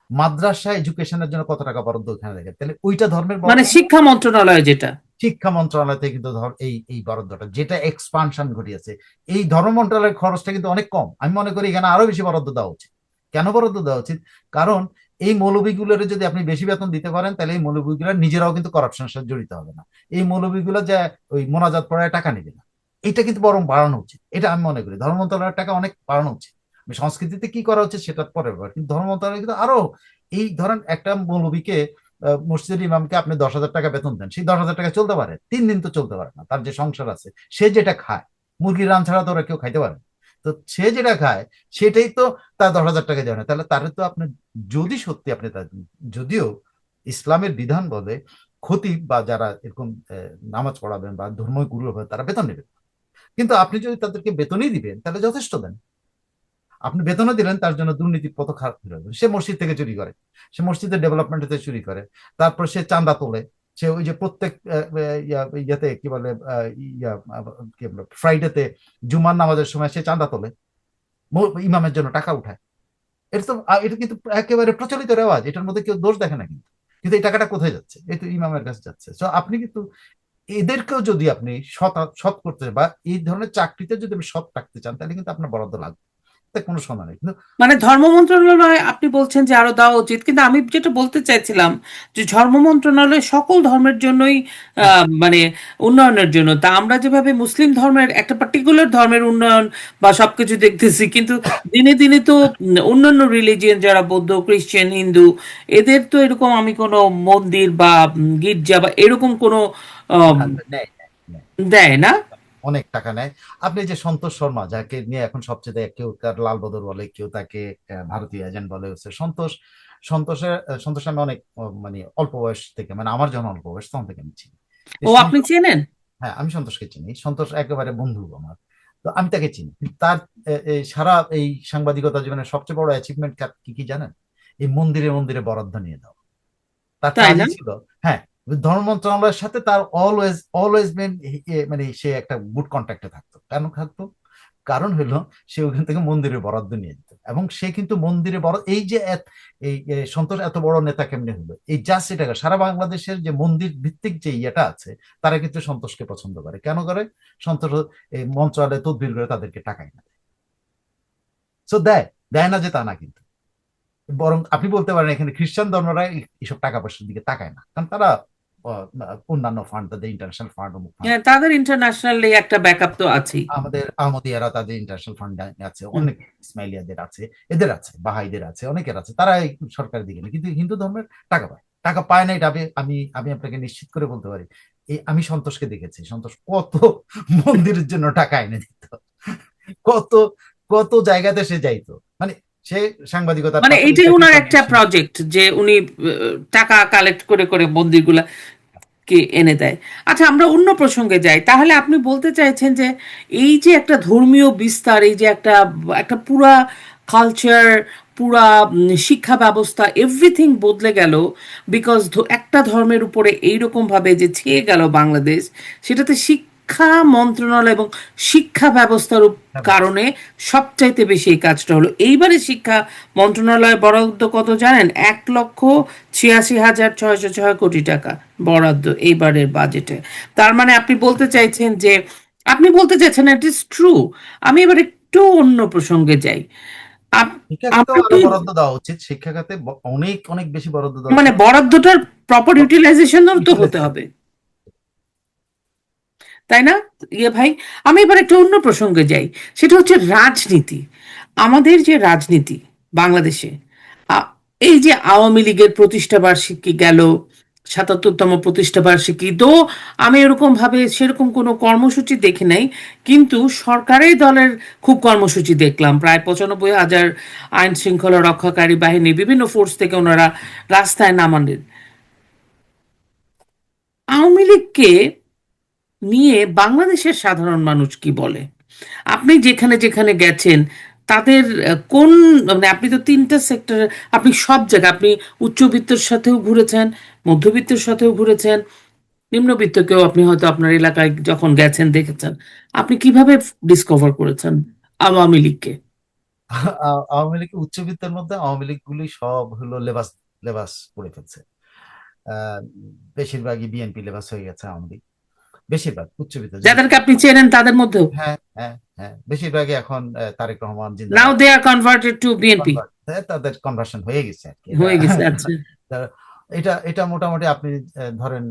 মাদ্রাসা এডুকেশনের জন্য কত টাকা বরাদ্দ ওখানে দেখেন, তাহলে ওইটা ধর্মের মানে বরাদ্দ না? শিক্ষা মন্ত্রণালয় যেটা। শিক্ষা মন্ত্রণালয় থেকে কিন্তু ধর এই এই বরাদ্দটা যেটা এক্সপানশন ঘটিয়েছে, এই ধর্ম মন্ত্রণালয়ের খরচটা কিন্তু অনেক কম। আমি মনে করি এখানে আরো বেশি বরাদ্দ দেওয়া উচিত। কেন বরাদ্দ দেওয়া উচিত? কারণ এই মৌলবীগুলোর যদি আপনি বেশি বেতন দিতে পারেন, তাহলে এই মৌলবীগুলো নিজেরাও কিন্তু করাপশনের সাথে জড়িত হবে না। এই মৌলবীগুলো যে ওই মোনাজাত পড়ায় টাকা নেবে না, এটা কিন্তু বরং বাড়ানো উচিত। এটা আমি মনে করি ধর্ম মন্ত্রণালয়ের টাকা অনেক বাড়ানো উচিত। সংস্কৃতিতে কি করা উচিত সেটা পরে ব্যাপার, কিন্তু ধর্ম মন্ত্রণালয় কিন্তু আরো, এই ধরেন একটা মৌলবীকে, মসজিদের ইমামকে আপনি 10,000 টাকা বেতন দেন, সেই 10,000 টাকা চলতে পারে 3 দিন, তো চলতে পারে না। তার যে সংসার আছে, সে যেটা খায়, মুরগির রান ছাড়া তো ওরা কেউ খাইতে পারে না। তো সে যেটা খায় সেটাই তো তার 10,000 টাকা দেয় না, তাহলে তারে তো আপনি, যদি সত্যি আপনি তার, যদিও ইসলামের বিধান বলে খতিব বা যারা এরকম নামাজ পড়াবেন বা ধর্মীয় গুরু হবে তারা বেতন নেবেন, কিন্তু আপনি যদি তাদেরকে বেতনই দিবেন তাহলে যথেষ্ট দেন। আপনি বেতনও দিলেন, তার জন্য দুর্নীতির পথ খারাপ হয়ে যাবে। সে মসজিদ থেকে চুরি করে, সে মসজিদের ডেভেলপমেন্ট হতে চুরি করে, তারপর সে চাঁদা তোলে, সে ওই যে প্রত্যেক ইয়াতে কি বলে কি বলে ফ্রাইডেতে জুমার নামাজের সময় সে চাঁদা তোলে, ইমামের জন্য টাকা উঠায়। এটা কিন্তু একেবারে প্রচলিত রেওয়াজ, এটার মধ্যে কেউ দোষ দেখে না। কিন্তু কিন্তু এই টাকাটা কোথায় যাচ্ছে? এই তো ইমামের কাছে যাচ্ছে। তো আপনি কিন্তু এদেরকেও যদি আপনি সৎ সৎ করতে, বা এই ধরনের চাকরিতে যদি আপনি সৎ রাখতে চান, তাহলে কিন্তু আপনার বরাদ্দ লাগবে, এতে কোনো সময় নেই। কিন্তু মানে ধর্ম মন্ত্রণালয় আপনি বলছেন যে আরো দেওয়া উচিত, কিন্তু আমি যেটা বলতে চাইছিলাম যে ধর্ম মন্ত্রণালয় সকল ধর্মের জন্যই হ্যাঁ, মানে উন্নয়নের জন্য, তা আমরা যেভাবে মুসলিম ধর্মের একটা পার্টিকুলার ধর্মের উন্নয়ন বা সবকিছু দেখতেছি, কিন্তু দিনে দিনে তো অন্যান্য রিলিজিয়ন যারা বৌদ্ধ, খ্রিস্টান, হিন্দু, এদের তো এরকম আমি কোনো মন্দির বা গির্জা বা এরকম কোনো আম, না, নেয় নেয়, নেয়। দেয় না। অনেক টাকা নেয়। আপনি যে সন্তোষ শর্মা, যাকে নিয়ে এখন সবচেয়ে, কেউ তার লাল বদর বলে, কেউ তাকে ভারতীয় এজেন্ট বলে, হচ্ছে সন্তোষ। সন্তোষ আমি অনেক মানে অল্প বয়স থেকে, মানে আমার যখন অল্প বয়স তখন থেকে আমি চিনি। এই ও, আপনি সন্তোষ, চেনেন? হ্যাঁ আমি সন্তোষকে চিনি। সন্তোষ একেবারে বন্ধু আমার। তো আমি তাকে চিনি। কিন্তু তার এই সারা এই সাংবাদিকতা জীবনের সবচেয়ে বড় অ্যাচিভমেন্ট কি কি জানেন? এই মন্দিরে মন্দিরে বরাদ্দ নিয়ে দাও। তার তাই না? কাজই ছিল, হ্যাঁ, ধর্ম মন্ত্রণালয়ের সাথে তার অলওয়েজ অলওয়েজ মানে সে একটা গুড কন্ট্যাক্টে থাকতো। কেন থাকতো? কারণ হলো সে ওখান থেকে মন্দিরে বরাদ্দ নিয়ে যেত, এবং সে কিন্তু মন্দিরে বরাদ্দ, এই যে এই সন্তোষ এত বড় নেতা কেমনে হলো, এই জাস্ট এটা সারা বাংলাদেশের যে মন্দির ভিত্তিক যে ইয়েটা আছে, তারা কিন্তু সন্তোষকে পছন্দ করে। কেন করে? সন্তোষ এই মন্ত্রণালয়ে তদবির করে তাদেরকে টাকা এনে দেয়। সো দেয়, দেয় না যে তা না, কিন্তু বরং আপনি বলতে পারেন এখানে খ্রিস্টান ধর্মরা এইসব টাকা পয়সার দিকে তাকায় না, কারণ তারা অন্যান্য ফান্ড, তাদের ইন্টারন্যাশনাল ফান্ড, অমুক ফান্ড, হ্যাঁ, তাদের ইন্টারন্যাশনালি একটা ব্যাকআপ তো আছেই। আমাদের আহমদিয়ারা তাদের ইন্টারন্যাশনাল ফান্ড আছে, অনেক ইসমাইলিয়াদের আছে, এদের আছে, বাহাইদের আছে, অনেকের আছে, তারা এই সরকারের দিকে নেই। কিন্তু হিন্দু ধর্মের টাকা পায়, টাকা পায় না, এটা আমি আমি আমি আপনাকে নিশ্চিত করে বলতে পারি। এই আমি সন্তোষকে দেখেছি, সন্তোষ কত মন্দিরের জন্য টাকা এনে দিত, কত কত জায়গাতে সে যাইতো, মানে সে সাংবাদিকতার মানে পাশাপাশি এটাই চাকরি উনার একটা কর্মসূচি। প্রজেক্ট যে উনি টাকা কালেক্ট করে করে মন্দিরগুলা কে এনে দেয়। আচ্ছা, আমরা অন্য প্রসঙ্গে যাই। তাহলে আপনি বলতে চাইছেন যে এই যে একটা ধর্মীয় বিস্তার, এই যে একটা একটা পুরা কালচার, পুরা শিক্ষা ব্যবস্থা, এভরিথিং বদলে গেল বিকজ একটা ধর্মের উপরে এইরকম ভাবে যে ছেয়ে গেল বাংলাদেশ, সেটাতে শিক্ষা মন্ত্রণালয় এবং শিক্ষা ব্যবস্থার কারণে সবচাইতে বেশি এই কাজটা হলো। এইবারে শিক্ষা মন্ত্রণালয় বরাদ্দ কত জানেন? 1,86,606 কোটি টাকা বরাদ্দ এইবারের বাজেটে। তার মানে আপনি বলতে চাইছেন যে, আপনি বলতে চাইছেন ইট ইজ ট্রু। আমি এবার একটু অন্য প্রসঙ্গে যাই। শিক্ষা খাতেও আমরা আরো তো বরাদ্দ দেওয়া উচিত, শিক্ষা খাতে অনেক অনেক বেশি বরাদ্দ দেওয়া মানে উচিত। বরাদ্দটার প্রপার ইউটিলাইজেশনও তো হতে ইউটিলাইজ, হবে, তাই না? ইয়ে ভাই, আমি এবার একটু অন্য প্রসঙ্গে যাই। সেটা হচ্ছে রাজনীতি। আমাদের যে রাজনীতি বাংলাদেশে, আ- এই যে আওয়ামী লীগের প্রতিষ্ঠা বার্ষিকী গেল, ৭৭তম প্রতিষ্ঠা বার্ষিকী তো, আমি এরকম ভাবে সেরকম কোনো কর্মসূচি দেখি নাই, কিন্তু সরকারের দলের খুব কর্মসূচি দেখলাম। প্রায় ৯৫,০০০ আইন শৃঙ্খলা রক্ষাকারী বাহিনী বিভিন্ন ফোর্স থেকে ওনারা রাস্তায় নামালেন। আওয়ামী লীগকে নিয়ে বাংলাদেশের সাধারণ মানুষ কি বলে? আপনি যেখানে যেখানে গেছেন তাদের কোন, মানে আপনি তো তিনটা সেক্টর, আপনি সব জায়গায়, আপনি উচ্চবিত্তের সাথেও ঘুরেছেন, মধ্যবিত্তের সাথেও ঘুরেছেন, নিম্নবিত্তকেও আপনি হয়তো আপনার এলাকায় যখন গেছেন দেখেছেন। আপনি কিভাবে ডিসকভার করেছেন আওয়ামী লীগকে? আওয়ামী লীগ উচ্চবিত্তের মধ্যে আওয়ামী লীগ গুলি সব হলো লেবাস, লেবাস পড়ে ফেলছে। আহ, বেশিরভাগই বিএনপি লেবাস হয়ে গেছে আওয়ামী লীগ, বেশিরভাগ উচ্চবিত্ত যদি, যাদেরকে আপনি চেনেন তাদের মধ্যেও হ্যাঁ হ্যাঁ হ্যাঁ, বেশিরভাগই এখন তারেক রহমান নাও জিন্দাবাদ, দে আর কনভার্টেড টু বিএনপি তাদের কনভার্সন হয়ে গেছে আর কি এটা। হয়ে গেছে। আচ্ছা। এটা এটা মোটামুটি আপনি ধরেন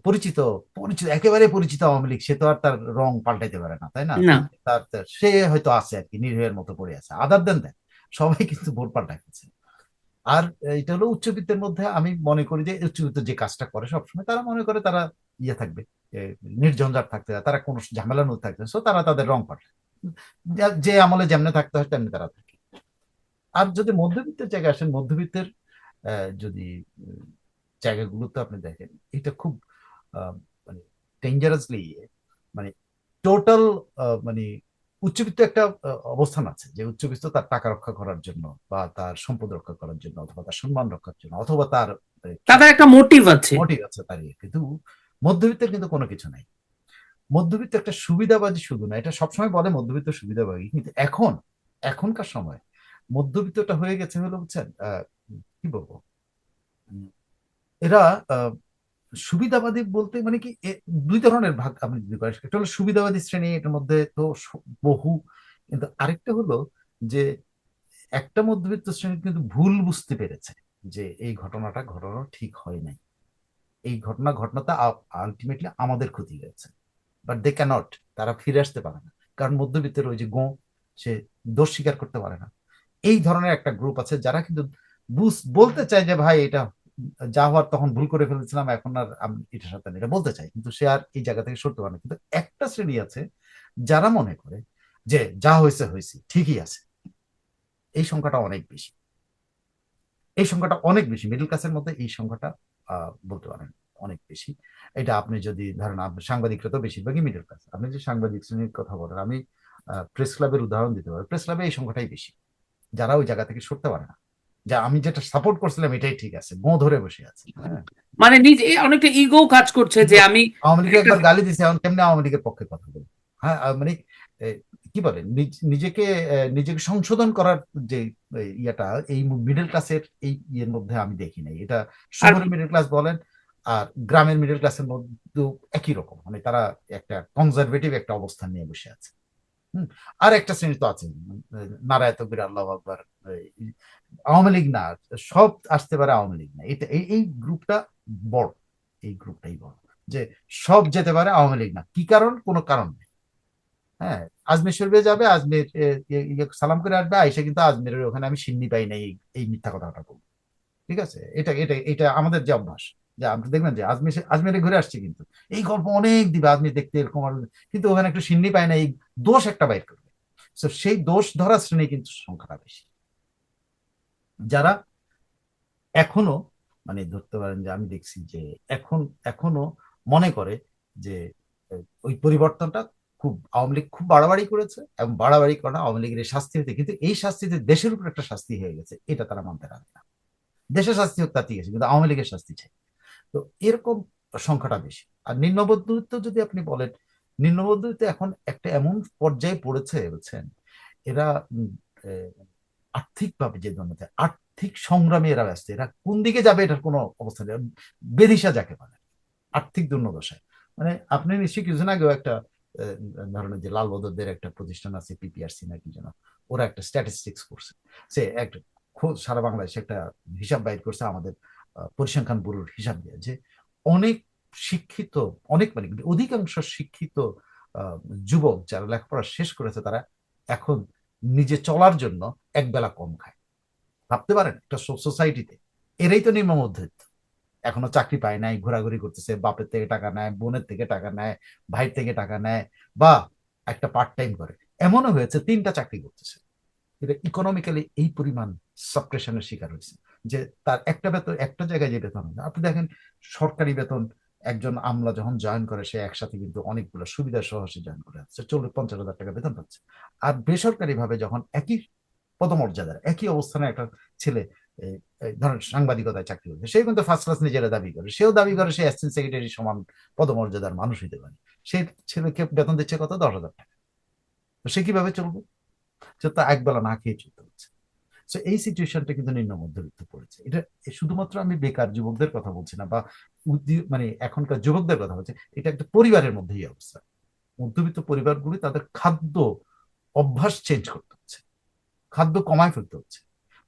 পরিচিত, পরিচিত একেবারে পরিচিত আওয়ামী লীগ, সে তো আর তার রং পাল্টাইতে পারে না, তাই না? না। সে হয়তো আছে আর কি, নিরীহের মতো পড়ে আছে, আদার দেন দেন সবাই কিন্তু ভোট পাল্টাই ফেলছে। আর এটা হলো উচ্চবিত্তের মধ্যে, আমি মনে করি যে উচ্চবিত্ত যে কাজটা করে সবসময়, তারা মনে করে তারা ইয়ে থাকবে, এ, নির্ঝঞ্ঝাট থাকতে, তারা কোনো ঝামেলার মধ্যে থাকবে, সো তারা তাদের রং পাল্টায়, যে আমলে যেমনে থাকতে হয় তেমনি তারা থাকে। আর যদি মধ্যবিত্তের জায়গায় আসেন, মধ্যবিত্তের যদি উম, জায়গাগুলোতে আপনি দেখেন, এটা খুব মানে ডেঞ্জারাসলি, মানে টোটাল মানে উচ্চবিত্ত একটা অবস্থান আছে, যে উচ্চবিত্ত তার টাকা রক্ষা করার জন্য, বা তার সম্পদ রক্ষা করার জন্য, অথবা তার সম্মান রক্ষার জন্য, অথবা তার তাদের একটা মোটিভ আছে। মোটিভ আছে দাঁড়িয়ে, কিন্তু মধ্যবিত্তের কিন্তু কোনো কিছু নাই। মধ্যবিত্ত একটা সুবিধাবাদী শুধু না, এটা সবসময় বলে মধ্যবিত্ত সুবিধাবাদী, কিন্তু এখনকার সময় মধ্যবিত্তটা হয়ে গেছে হলো বুঝছেন কি বলবো, উম, এরা সুবিধাবাদী বলতে মানে কি দুই ধরনের ভাগ আপনি যদি করেন, একটা হলো সুবিধাবাদী শ্রেণী, এটার মধ্যে তো বহু, কিন্তু আরেকটা হলো যে একটা মধ্যবিত্ত শ্রেণী কিন্তু ভুল বুঝতে পেরেছে যে এই ঘটনাটা ঘটানো ঠিক হয় নাই, এই ঘটনা ঘটনাটা আলটিমেটলি আমাদের ক্ষতি হয়েছে, বাট দে ক্যানট, তারা ফিরে আসতে পারে না, কারণ মধ্যবিত্তের ওই যে সে দোষ স্বীকার করতে পারে না। এই ধরনের একটা গ্রুপ আছে যারা কিন্তু বলতে চায় যে ভাই এটা যা হওয়ার তখন ভুল করে ফেলেছিলাম, এখন আর আমি এটার সাথে এটা বলতে চাই, কিন্তু সে আর এই জায়গা থেকে সরতে পারে না। কিন্তু একটা শ্রেণী আছে যারা মনে করে যে যা হয়েছে হয়েছে ঠিকই আছে। এই সংখ্যাটা অনেক বেশি, এই সংখ্যাটা অনেক বেশি মিডল ক্লাসের মধ্যে, এই সংখ্যাটা বলতে পারেন অনেক বেশি। এটা আপনি যদি ধরেন, আপনি সাংবাদিকরা তো বেশিরভাগই মিডল ক্লাস, আপনি যে সাংবাদিক শ্রেণীর কথা বলেন, আমি প্রেস ক্লাবের উদাহরণ দিতে পারি, প্রেস ক্লাবে এই সংখ্যাটাই বেশি, যারা ওই জায়গা থেকে সরতে পারে না, যা আমি যেটা সাপোর্ট করছিলাম এটাই ঠিক আছে, ধরে বসে আছে। হ্যাঁ, মানে নিজে অনেকটা ইগো কাজ করছে যে আমি আওয়ামী লীগের একটা। একবার গালি দিছে, এখন কেমনি আওয়ামী লীগের পক্ষে কথা বলবো? হ্যাঁ, মানে এ, কি বলে নিজেকে নিজেকে সংশোধন করার যে ইয়াটা এই মিডল ক্লাসের এই ইয়ের মধ্যে আমি দেখি নাই। এটা আর শহরের মিডল ক্লাস বলেন আর গ্রামের মিডল ক্লাসের মধ্যে একই রকম, মানে তারা একটা কনজারভেটিভ একটা অবস্থান নিয়ে বসে আছে। হুম, আর একটা শ্রেণী তো আছে নারায় তকবীর আল্লাহু আকবার, আওয়ামী লীগ না, সব আসতে পারে আওয়ামী লীগ না, এটা এই গ্রুপটা বড়, এই গ্রুপটাই বড়, যে সব যেতে পারে আওয়ামী লীগ না, কি কারণ, কোনো কারণ নেই। হ্যাঁ, আজমির শরীফে যাবে, আজমির সালাম করে আসবে, আইসা কিন্তু আজমিরের ওখানে আমি সিন্নি পাই নাই, এই মিথ্যা কথাটা বলবো। ঠিক আছে, এটা এটা এটা আমাদের যে অভ্যাস, যে আপনি দেখবেন যে আজমিরে ঘুরে আসছে, কিন্তু এই গল্প অনেক দিবে আজমির দেখতে এরকম কিন্তু ওখানে একটু সিন্নি পায় না, এই দোষ একটা বাইর করবে। তো সেই দোষ ধরা শ্রেণী কিন্তু সংখ্যাটা বেশি, যারা এখনো মানে ধরতে পারেন যে আমি দেখছি যে এখন এখনো মনে করে যে ওই পরিবর্তনটা খুব আওয়ামী লীগ খুব বাড়াবাড়ি করেছে, এবং বাড়াবাড়ি করা আওয়ামী লীগের এই শাস্তি হতে, কিন্তু এই শাস্তিতে দেশের উপর একটা শাস্তি হয়ে গেছে, এটা তারা মানতে রাখে না। দেশের শাস্তি হোক তাতে গেছে, কিন্তু আওয়ামী লীগের শাস্তি চাই। তো এরকম সংখ্যাটা বেশি। আর নিম্ন মধ্যবিত্ত যদি আপনি বলেন, নিম্ন মধ্যবিত্ত এখন একটা এমন পর্যায়ে পড়েছে বুঝছেন, এরা আর্থিকভাবে যে ধরনের আর্থিক সংগ্রামে এরা ব্যস্ত, এরা কোন দিকে যাবে এটার কোনো অবস্থা নেই, বেদিশা যাকে বলে, আর্থিক দুর্দশায়। মানে আপনি নিশ্চয়ই কিছুদিন আগেও একটা ধরনের যে লালবদরদের একটা প্রতিষ্ঠান আছে পিপিআরসি না কি যেন, ওরা একটা স্ট্যাটিস্টিক্স করছে, সে একটা সারা বাংলাদেশে একটা হিসাব বাইর করছে আমাদের পরিসংখ্যান ব্যুরোর হিসাব দিয়ে, যে অনেক শিক্ষিত, অনেক মানে অধিকাংশ শিক্ষিত আহ, যুবক যারা লেখাপড়া শেষ করেছে, তারা এখন নিজে চলার জন্য এক বেলা কম খায়। ভাবতে পারেন একটা সোসাইটিতে, এরাই তো নিম্ন মধ্যবিত্ত, এখনো চাকরি পায় নাই, ঘোরাঘুরি করতেছে, বাপের থেকে টাকা নেয়, বোনের থেকে টাকা নেয়, ভাইয়ের থেকে টাকা নেয়, বা একটা পার্ট টাইম করে, এমনও হয়েছে 3টা চাকরি করতেছে। এটা ইকোনমিক্যালি এই পরিমাণ সাপ্রেশনের শিকার হয়েছে, যে তার একটা বেতন, একটা জায়গায় যে বেতন হয়, আপনি দেখেন সরকারি বেতন, একজন আমলা যখন জয়েন করে সে একসাথে কিন্তু অনেকগুলো সুবিধা সহ সে জয়েন করে আসছে, 40-50 হাজার টাকা বেতন পাচ্ছে। আর বেসরকারি ভাবে যখন একই পদমর্যাদার একই অবস্থানে একটা ছেলে ধরেন সাংবাদিকতায় চাকরি করছে, সে কিন্তু ফার্স্ট ক্লাস নিজেরা দাবি করে, সেও দাবি করে সে অ্যাসিস্ট্যান্ট সেক্রেটারি সমান পদমর্যাদার মানুষ হইতে পারে, সেই ছেলেকে বেতন দিচ্ছে কত, 10,000 টাকা। তো সে কিভাবে চলবে? সে তো একবেলা না খেয়ে চলতে হচ্ছে। তো এই সিচুয়েশনটা কিন্তু নিম্ন মধ্যবিত্ত পড়েছে। এটা শুধুমাত্র আমি বেকার যুবকদের কথা বলছি না, বা মানে এখনকার যুবকদের কথা বলছি, এটা একটা পরিবারের মধ্যেই অবস্থা। মধ্যবিত্ত পরিবারগুলি তাদের খাদ্য অভ্যাস চেঞ্জ করতে হচ্ছে, খাদ্য কমায় ফেলতে হচ্ছে।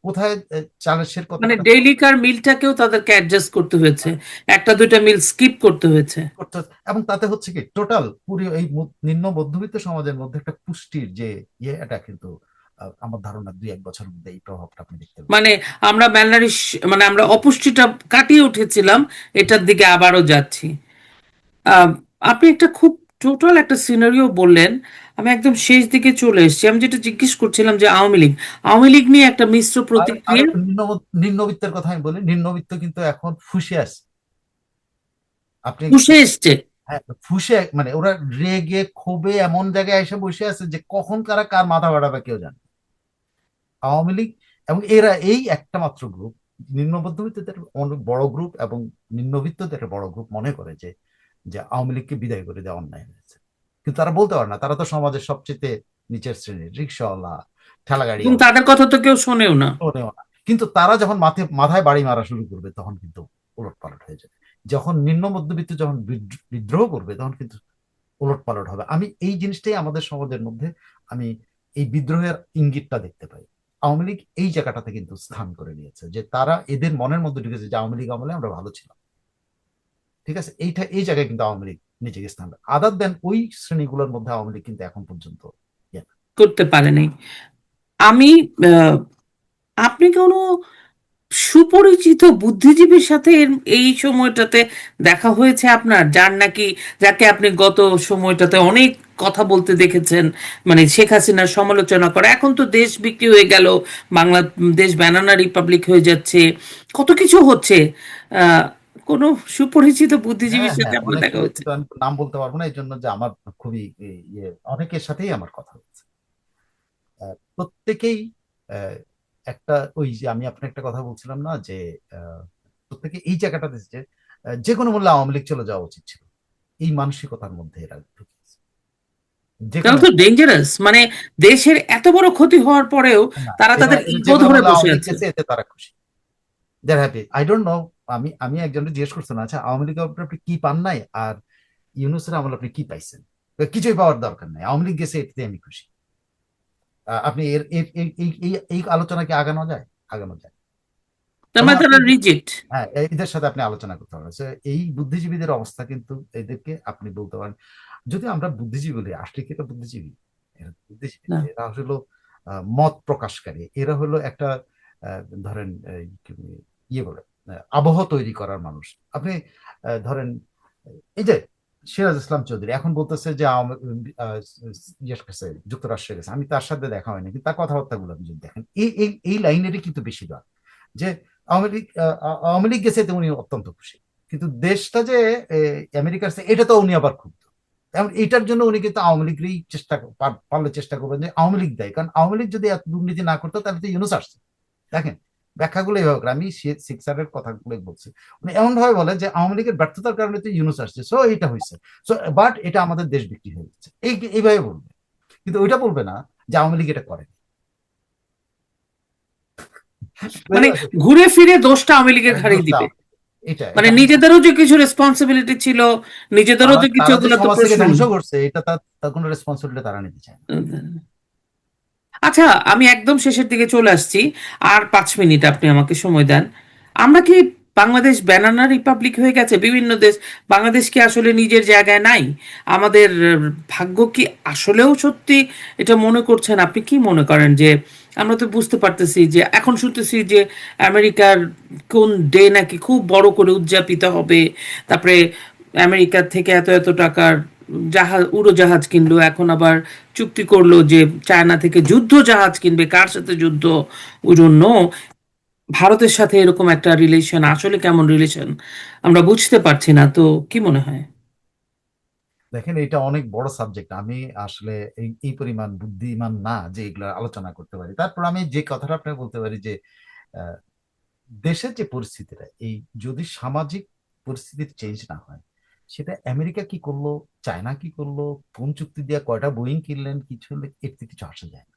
কোথায় চালের মানে কথাটা ডেইলিকার মিলটাকেও তাদেরকে অ্যাডজাস্ট করতে হয়েছে, একটা দুইটা মিল স্কিপ করতে হয়েছে। করতে হচ্ছে, এবং তাতে হচ্ছে কি টোটাল পুরো এই নিম্ন মধ্যবিত্ত সমাজের মধ্যে একটা পুষ্টির যে ইয়ে, এটা কিন্তু আমার ধারণা 2-1 বছরের মধ্যে এই প্রভাবটা আপনি দেখতে পাবেন। মানে আমরা ম্যালনারিশ, মানে আমরা অপুষ্টিটা কাটিয়ে উঠেছিলাম, এটার দিকে আবারও যাচ্ছি। আহ, আপনি একটা খুব টোটাল একটা সিনারিও বললেন। আমি একদম শেষ দিকে চলে এসেছি, আমি যেটা জিজ্ঞেস করছিলাম যে আওয়ামী লীগ নিয়ে একটা মিশ্র আর প্রতিক্রিয়া। নিম্নবিত্তের কথা আমি বলি, নিম্নবিত্ত কিন্তু এখন ফুঁসে আছে। আপনি উঠে এসছে। হ্যাঁ, ফুঁসে মানে ওরা রেগে ক্ষোভে এমন জায়গায় এসে বসে আছে যে কখন কারা কার মাথা বাড়াবে কেউ জানে। আওয়ামী লীগ এবং এরা এই একটা মাত্র গ্রুপ নিম্ন মধ্যবিত্তদের অনেক বড় গ্রুপ এবং নিম্নবিত্তদের বড় গ্রুপ মনে করে যে যে আওয়ামী লীগকে বিদায় করে দেওয়া অন্যায় হয়েছে, কিন্তু তারা বলতে পারে না, তারা তো সমাজের সবচেয়ে নিচের শ্রেণীর, রিক্সাওয়ালা, এবং ঠেলাগাড়িওয়ালা, তাদের কথা তো কেউ শোনেও না। শোনেও না। কিন্তু তারা যখন মাথায় বাড়ি মারা শুরু করবে তখন কিন্তু উলটপালট হয়ে যাবে। যখন নিম্ন মধ্যবিত্ত যখন বিদ্রোহ করবে তখন কিন্তু উলটপালট হবে। আমি এই জিনিসটাই আমাদের সমাজের মধ্যে আমি এই বিদ্রোহের ইঙ্গিতটা দেখতে পাই। আওয়ামী লীগ এই জায়গাটাতে কিন্তু স্থান করে নিয়েছে, যে তারা এদের মনের মধ্যে ঢুকেছে যে আওয়ামী লীগ আমলে আমরা ভালো ছিলাম। ঠিক আছে, এই জায়গায় কিন্তু আওয়ামী লীগ নিজেকে স্থান দেয়। আদার দেন ওই শ্রেণীগুলোর মধ্যে আওয়ামী লীগ কিন্তু এখন পর্যন্ত ইয়ে না। করতে পারেনি। আমি আহ, আপনি কোনো সুপরিচিত বুদ্ধিজীবীর সাথে এই সময়টাতে দেখা হয়েছে আপনার, যার নাকি, যাকে আপনি গত সময়টাতে অনেক কথা বলতে দেখেছেন, মানে শেখ হাসিনার সমালোচনা করে? এখন তো দেশ বিক্রি হয়ে গেল, বাংলাদেশ ব্যানানা রিপাবলিক হয়ে যাচ্ছে, কত কিছু হচ্ছে। আহ কোনো সুপরিচিত হ্যাঁ বুদ্ধিজীবীর সাথে হ্যাঁ, আপনার অনেক দেখা হয়েছে? সুপরিচিত, আমি নাম বলতে পারবো না এই জন্য যে আমার খুবই ইয়ে, অনেকের সাথেই আমার কথা হচ্ছে। প্রত্যেকেই আহ, একটা, ওই যে আমি আপনার একটা কথা বলছিলাম না যে আহ, প্রত্যেকে এই জায়গাটা দিচ্ছে, যে কোনো মূল্যে আওয়ামী লীগ চলে যাওয়া উচিত ছিল, এই মানসিকতার মধ্যে এরা ঢুকিয়েছে যে তারা কোনো। তো ডেঞ্জারাস, মানে দেশের এত বড় ক্ষতি হওয়ার পরেও না, তারা এরা তাদের এরা যে ইগো কোনো ধরে মূল্যে বসে আওয়ামী লীগ আছে। গেছে এতে তারা খুশি, দেয়ার হ্যাপি, আই ডোন্ট নো। আমি একজনকে জিজ্ঞেস করছিলাম, আচ্ছা আওয়ামী লীগ আপনি কি পান নাই, আর ইউনূসের আমলে আপনি কি পাইছেন? কিছুই পাওয়ার দরকার নাই, আওয়ামী লীগ গেছে এটাতে আমি খুশি। আপনি এর এর- এই এই এই- এই আলোচনা কি আগানো যায়? আগানো যায়। তার এবং মানে আপনি তারা রিজেক্ট। হ্যাঁ, এদের সাথে আপনি আলোচনা করতে পারেন। So, এই বুদ্ধিজীবীদের অবস্থা কিন্তু এদেরকে আপনি বলতে পারেন, যদি আমরা বুদ্ধিজীবী বলি, আসলে কি এটা বুদ্ধিজীবী? এরা বুদ্ধিজীবী না, না। এরা হলো মত প্রকাশকারী। এরা হলো একটা ধরেন ইয়ে বলে আবহ তৈরি করার মানুষ। আপনি ধরেন এই যে সিরাজ ইসলাম চৌধুরী এখন বলতেছে যে ইয়ের কাছে, যুক্তরাষ্ট্রের কাছে, আমি তার সাথে দেখা হয়নি, কিন্তু তার কথাবার্তাগুলো আপনি যদি দেখেন, এই লাইনেরই কিন্তু বেশি দর যে আওয়ামী লীগ গেছে, তো উনি অত্যন্ত খুশি, কিন্তু দেশটা যে আমেরিকার এটা তো উনি আবার ক্ষুব্ধ। এবং এটার জন্য উনি কিন্তু আওয়ামী লীগেরই পারলে চেষ্টা করবেন যে আওয়ামী লীগ দেয়, কারণ আওয়ামী লীগ যদি এত দুর্নীতি না করতো তাহলে তো ইউনূস আসছে। দেখেন, ব্যাখ্যাগুলো এইভাবে করে, আমি সিক্সারের কথাগুলো বলছি। উনি এমন ভাবে বলে যে আওয়ামী লীগের ব্যর্থতার কারণে তো ইউনূস আসছে, সো এটা হয়েছে, সো বাট এটা আমাদের দেশ বিক্রি হয়ে যাচ্ছে, এইভাবে বলবে। কিন্তু ওইটা বলবে না যে আওয়ামী লীগ এটা করে। বুঝতে মানে পারছেন? ঘুরে ফিরে দোষটা আওয়ামী লীগের ঘাড়েই দোষটা দিবে। এটা মানে এটা নিজেদেরও যে কিছু রেসপন্সিবিলিটি ছিল, নিজেদেরও তারা যে কিছু, তারা যে ওগুলো তো সমাজ থেকে প্রশ্নই ধ্বংস নেই। করছে, এটা তার তার কোনো রেসপন্সিবিলিটি তারা নিতে চায় না। আচ্ছা, আমি একদম শেষের দিকে চলে আসছি, আর 5 মিনিট আপনি আমাকে সময় দেন। আমরা কি, বাংলাদেশ ব্যানানা রিপাবলিক হয়ে গেছে বিভিন্ন দেশ, বাংলাদেশ কি আসলে নিজের জায়গায় নাই? আমাদের ভাগ্য কি আসলেও সত্যি এটা মনে করছেন? আপনি কি মনে করেন যে, আমরা তো বুঝতে পারতেছি যে এখন শুনতেছি যে আমেরিকার কোন ডে নাকি খুব বড় করে উদযাপিত হবে, তারপরে আমেরিকার থেকে এত এত টাকার উড়োজাহাজ কিনলো, এখন আবার চুক্তি করলো যে চায়না থেকে যুদ্ধ জাহাজ কিনবে। কার সাথে যুদ্ধ? We don't know. ভারতের সাথে এরকম একটা রিলেশন, আসলে কেমন রিলেশন আমরা বুঝতে পারছি না। তো কি মনে হয়? দেখেন, এটা অনেক বড় সাবজেক্ট, আমি আসলে এই পরিমাণ বুদ্ধিমান না যে এগুলো আলোচনা করতে পারি। তারপর আমি যে কথাটা আপনাকে বলতে পারি যে আহ, দেশের যে পরিস্থিতিটা, এই যদি সামাজিক পরিস্থিতির চেঞ্জ না হয়, সেটা আমেরিকা কি করলো, চায়না কি করলো, কোন চুক্তি দিয়ে কয়টা বোয়িং কিনলেন, কিছু হলে এর থেকে কিছু আসা যায় না।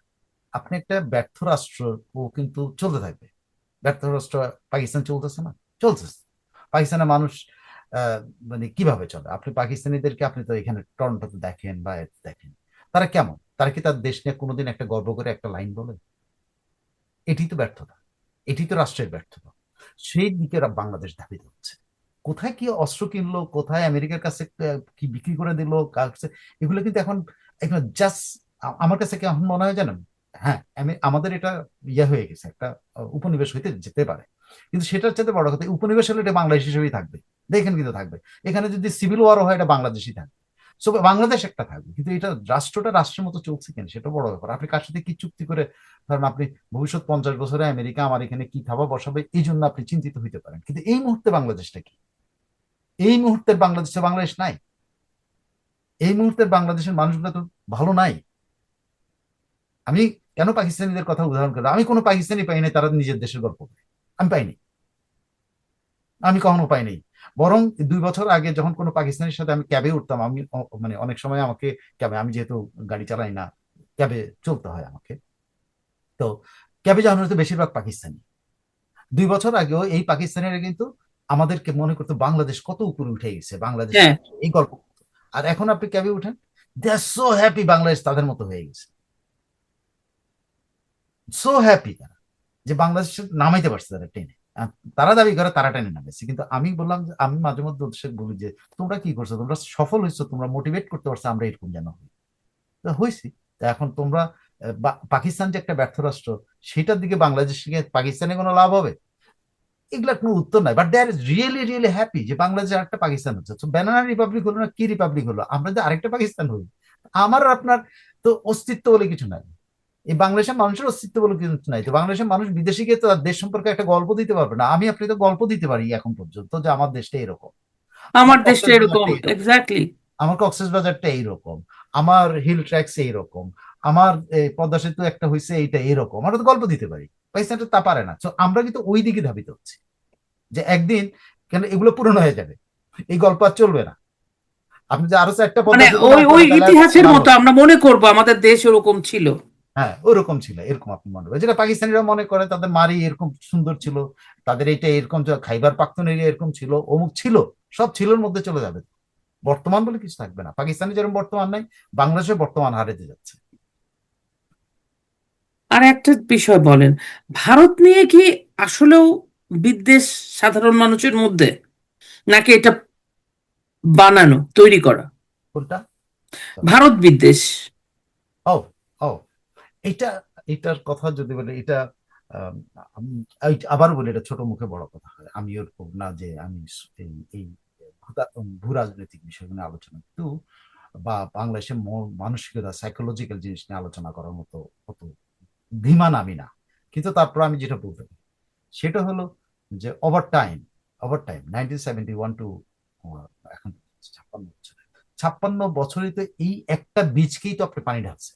আপনি একটা ব্যর্থ রাষ্ট্র, ও কিন্তু চলতে থাকবে। ব্যর্থ রাষ্ট্র পাকিস্তান চলতেছে না? চলতেছে। পাকিস্তানের মানুষ আহ, মানে কিভাবে চলে, আপনি পাকিস্তানিদেরকে আপনি তো এখানে টরন্টোতে দেখেন বা এতে দেখেন, তারা কেমন, তারা কি তার দেশ নিয়ে কোনোদিন একটা গর্ব করে একটা লাইন বলে? এটি তো ব্যর্থতা, এটি তো রাষ্ট্রের ব্যর্থতা। সেই দিকে বাংলাদেশ ধাবিত হচ্ছে। কোথায় কি অস্ত্র কিনলো, কোথায় আমেরিকার কাছে কি বিক্রি করে দিল, কার কাছে, এগুলো কিন্তু এখন এখন জাস্ট, আমার কাছে কি এখন মনে হয় জানেন, হ্যাঁ আমি আমাদের এটা ইয়ে হয়ে গেছে, একটা উপনিবেশ হইতে যেতে পারে, কিন্তু সেটার চাইতে বড় কথা, উপনিবেশ হলে এটা বাংলাদেশ হিসেবেই থাকবে। দেখেন, কিন্তু থাকবে, এখানে যদি সিভিল ওয়ারও হয় এটা বাংলাদেশই থাকবে। সো বাংলাদেশ একটা থাকবে, কিন্তু এটা রাষ্ট্রটা রাষ্ট্রের মতো চলছে কেন সেটা বড় ব্যাপার। আপনি কার সাথে কি চুক্তি করে, ধরেন আপনি ভবিষ্যৎ 50 বছরে আমেরিকা আমার এখানে কি থাবা বসাবে এই জন্য আপনি চিন্তিত হইতে পারেন, কিন্তু এই মুহূর্তে বাংলাদেশটা কি? এই মুহূর্তের বাংলাদেশে বাংলাদেশ নাই। এই মুহূর্তের বাংলাদেশের মানুষগুলো তো ভালো নাই। আমি কেন পাকিস্তানিদের কথা উদাহরণ করলাম, আমি কোনো পাকিস্তানি পাইনি তারা নিজের দেশের গল্প করে, আমি পাইনি। আমি কখনো পাইনি। বরং 2 বছর আগে যখন কোনো পাকিস্তানের সাথে আমি ক্যাবে উঠতাম, আমি মানে অনেক সময় আমাকে ক্যাবে, আমি যেহেতু গাড়ি চালাই না, ক্যাবে চলতে হয় আমাকে, তো ক্যাবে যখন হতো বেশিরভাগ পাকিস্তানি। 2 বছর আগেও এই পাকিস্তানিরা কিন্তু আমাদেরকে মনে করতো বাংলাদেশ কত উপরে উঠে গেছে, বাংলাদেশ হ্যাঁ। এই গল্প করতো। আর এখন আপনি ক্যাবে উঠেন, দে আর সো হ্যাপি, বাংলাদেশ তাদের মতো হয়ে গেছে, সো হ্যাপি তারা যে বাংলাদেশ নামাইতে পারছে তারা টেনে। তারা দাবি করে তারা টেনে নামাইছে, কিন্তু আমি বললাম যে আমি মাঝে মধ্যে ওদের সাথে বলি যে তোমরা কি করছো, তোমরা সফল হয়েছো, তোমরা মোটিভেট করতে পারছো আমরা এরকম যেন হই। তো হয়েছি। তো এখন তোমরা পাকিস্তান যে একটা ব্যর্থ রাষ্ট্র, সেটার দিকে বাংলাদেশ থেকে পাকিস্তানে কোনো লাভ হবে? এগুলার কোনো উত্তর নাই, but they are really really happy যে বাংলাদেশে আরেকটা পাকিস্তান হচ্ছে। তো ব্যানানা রিপাবলিক হলো না কি রিপাবলিক হলো, আমরা যে আরেকটা পাকিস্তান হই। আমার আর আপনার তো অস্তিত্ব বলে কিছু নাই, এই বাংলাদেশের মানুষের অস্তিত্ব বলে কিছু নাই। তো বাংলাদেশের মানুষ বিদেশে গিয়ে তো আর দেশ সম্পর্কে একটা গল্প দিতে পারবে না। আমি আপনি তো গল্প দিতে পারি এখন পর্যন্ত যে আমার দেশটা এরকম, আমার আমার দেশটা কক্সেস এরকম, বাজারটা এইরকম, এক্স্যাক্টলি। আমার কক্সেস বাজারটা এইরকম, আমার হিল ট্র্যাক্স এইরকম, আমার পদ্মা সেতু একটা হয়েছে এইটা এরকম, আমরা তো গল্প দিতে পারি। পাকিস্তানটা তা পারে না। তো আমরা কিন্তু ওই দিকে ধাবিত হচ্ছি যে একদিন কেন এগুলো পূরণ হয়ে যাবে, এই গল্প আর চলবে না। আপনি যে আরো একটা মানে পদ্মা সেতু ওই না ওই করেন তাহলে আর ইতিহাসের লাভ মতো হবে না। আমরা মনে করব আমাদের দেশ ওরকম ছিল। হ্যাঁ ওরকম ছিল, এরকম আপনি মনে করেন যেটা পাকিস্তানিরা মনে করে তাদের মারি এরকম সুন্দর ছিল, তাদের এইটা এরকম খাইবার পাখতুনখোয়া এরকম ছিল, অমুক ছিল, সব ছিলোর মধ্যে চলে যাবে। বর্তমান বলে কিছু থাকবে না। পাকিস্তানে যেরকম বর্তমান নাই, বাংলাদেশে বর্তমান হারাতে যাচ্ছে। আর একটা বিষয় বলেন, ভারত নিয়ে কি আসলেও বিদ্বেষ সাধারণ মানুষের মধ্যে, নাকি এটা বানানো, তৈরি করা? কোনটা? ভারত বিদ্বেষ। ও, ও, এটা, এটার কথা যদি বলে এটা, আম, আবার বলি এটা ছোট মুখে বড় কথা হয়। আমি ওরকম না যে আমি এই এই ভূ রাজনৈতিক বিষয় নিয়ে আলোচনা কিন্তু বা বাংলাদেশের মানসিকতা সাইকোলজিক্যাল জিনিস নিয়ে আলোচনা করার মতো অত ধীমান আমি না। কিন্তু তারপর আমি যেটা বলতে পারি সেটা হলো যে ওভার টাইম 1971 টু এখন 56 বছর, 56 বছরে তো এই একটা বীজকেই তো আপনি পানি ঢালছে,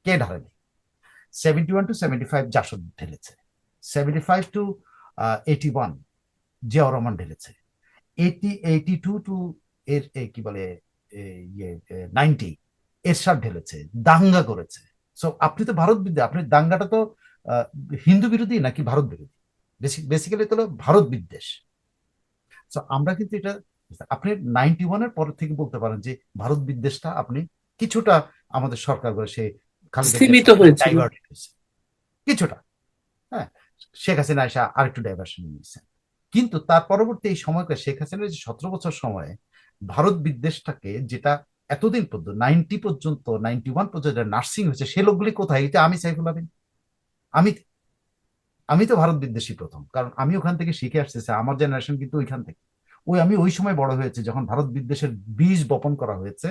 কে ঢালেনি? 71 টু 75 জাসদ ঢেলেছে, 75 টু 81 জিয়াউর রহমান ঢেলেছে, 82 টু কি বলে ইয়ে 90 এরশাদ ঢেলেছে, দাঙ্গা করেছে। সো আপনি তো ভারত বিদ্বেষী, আপনি দাঙ্গাটা তো আহ, হিন্দু বিরোধী নাকি ভারত বিরোধী? বেসিক্যালি তো হলো ভারত বিদ্বেষ। তো আমরা কিন্তু এটা, আপনি 91-এর পর থেকে বলতে পারেন যে ভারত বিদ্বেষটা আপনি কিছুটা আমাদের সরকার করে সে খালেদা জিয়ার সীমিত সরকার হয়েছিল। ডাইভার্ট হয়েছে কিছুটা। হ্যাঁ, শেখ হাসিনা এসে আরেকটু ডাইভার্সন নিয়েছে, কিন্তু তার পরবর্তী এই সময়টা শেখ হাসিনার যে 17 বছর সময়ে ভারত বিদ্বেষটাকে যেটা এতদিন পর্যন্ত 91 পর্যন্ত নার্সিং হয়েছে, সে লোকগুলি কোথায়? এটা আমি সাইফুল আমিন, আমি আমি তো ভারত বিদ্বেষী প্রথম, কারণ আমি ওখান থেকে শিখে আসতেছি, আমার জেনারেশন কিন্তু ওইখান থেকে। আমি ওই সময় বড় হয়েছে যখন ভারত বিদ্বেষের বীজ বপন করা হয়েছে,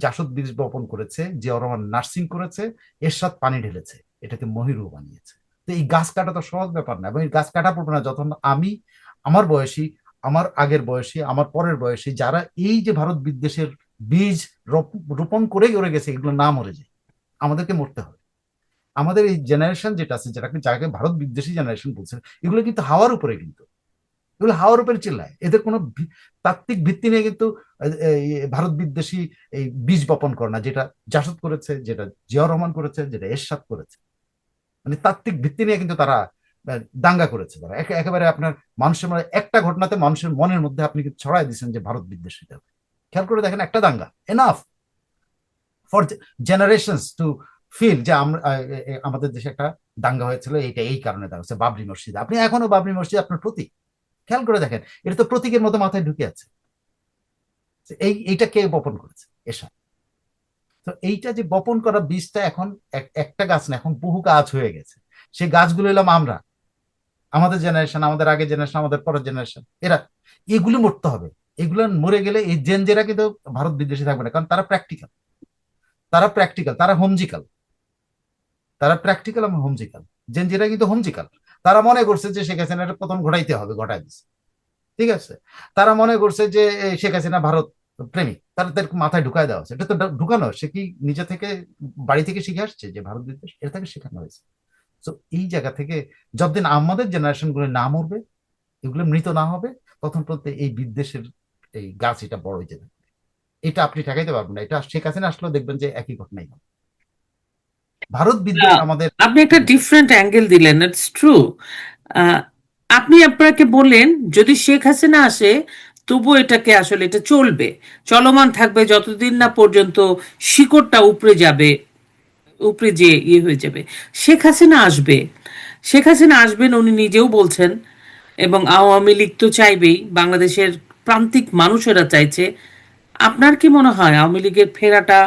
জাসদ বীজ বপন করেছে, জিয়াউর রহমান নার্সিং করেছে, এরশাদ পানি ঢেলেছে, এটাকে মহিরু বানিয়েছে। তো এই গাছ কাটা তো সহজ ব্যাপার না, এবং এই গাছ কাটা পড়বে না যখন আমি, আমার বয়সী, আমার আগের বয়সী, আমার পরের বয়সী যারা এই যে ভারত বিদ্বেষের বীজ রোপণ করেই উড়ে গেছে, এগুলো না মরে যায়, আমাদেরকে মরতে হবে। আমাদের এই জেনারেশন যেটা আছে, যেটাকে যাকে ভারত বিদ্বেষী জেনারেশন বলছে, এগুলো কিন্তু হাওয়ার উপরে, কিন্তু এগুলো হাওয়ার উপরে চিল্লায়, এদের কোনো তাত্ত্বিক ভিত্তি নেই কিন্তু। ভারত বিদ্বেষী এই বীজ বপন করে না, যেটা জাসদ করেছে, যেটা জিয়াউর রহমান করেছে, যেটা এরশাদ করেছে, মানে তাত্ত্বিক ভিত্তি নিয়ে কিন্তু তারা দাঙ্গা করেছে। তারা একেবারে আপনার মানুষের মানে একটা ঘটনাতে মানুষের মনের মধ্যে আপনি কিন্তু ছড়াই দিচ্ছেন যে ভারত বিদ্বেষী। খেয়াল করে দেখেন, একটা দাঙ্গা enough for generations to feel যে আমরা আমাদের দেশে একটা দাঙ্গা হয়েছিল, এইটা এই কারণে দাঙ্গা হচ্ছে বাবরি মসজিদ। আপনি এখনো বাবরি মসজিদ আপনার প্রতীক, খেয়াল করে দেখেন, এটা তো প্রতীকের মতো মাথায় ঢুকে আছে। এইটা কে বপন করেছে? এসব। তো এইটা যে বপন করা বীজটা এখন একটা গাছ না, এখন বহু গাছ হয়ে গেছে। সেই গাছগুলো এলাম আমরা, আমাদের জেনারেশন, আমাদের আগের জেনারেশন, আমাদের পরের জেনারেশন, এরা, এগুলি মরতে হবে। এগুলো মরে গেলে এই জেনজেরা কিন্তু ভারত বিদ্বেষী থাকবে না, কারণ তারা প্র্যাকটিক্যাল, তারা হোমজিক্যাল, তারা প্র্যাকটিক্যাল এবং হোমজিক্যাল। জেনজিরা কিন্তু হোমজিক্যাল। তারা মনে করছে যে শেখ হাসিনার পতন ঘটাইতে হবে, ঘটাই দিচ্ছে, ঠিক আছে। তারা মনে করছে যে শেখ হাসিনা ভারত প্রেমিক, তাদের মাথায় ঢুকায় দেওয়া হচ্ছে। এটা তো ঢুকানো, সে কি নিজে থেকে বাড়ি থেকে শিখে আসছে যে ভারত বিদ্বেষ? এটা তাকে শেখানো হয়েছে। তো এই জায়গা থেকে যতদিন আমাদের জেনারেশন গুলো না মরবে, এগুলো মৃত না হবে তখন পর্যন্ত এই বিদ্বেষের এই গাছ এটা বড় হয়ে যাবে। এটা আপনি ঠেকাইতে পারবেন না, এটা শেখ হাসিনা আসলেও দেখবেন যে একই ঘটনাই হবে। ভারত বিদ্বেষ না, আমাদের। আপনি একটা ডিফারেন্ট অ্যাঙ্গেল দিলেন, ইটস ট্রু। আপনি আপনাকে বললেন যদি শেখ হাসিনা আসে তবু এটাকে আসলে এটা চলবে, চলমান থাকবে যতদিন না পর্যন্ত শিকড়টা উপড়ে যাবে, উপরে যে ইয়ে হয়ে যাবে। শেখ হাসিনা আসবে, শেখ হাসিনা আসবেন উনি নিজেও বলছেন, এবং আওয়ামী লীগ তো চাইবেই, বাংলাদেশের প্রান্তিক মানুষেরা চাইছে। আপনার কি মনে হয় আওয়ামী লীগের ফেরাটা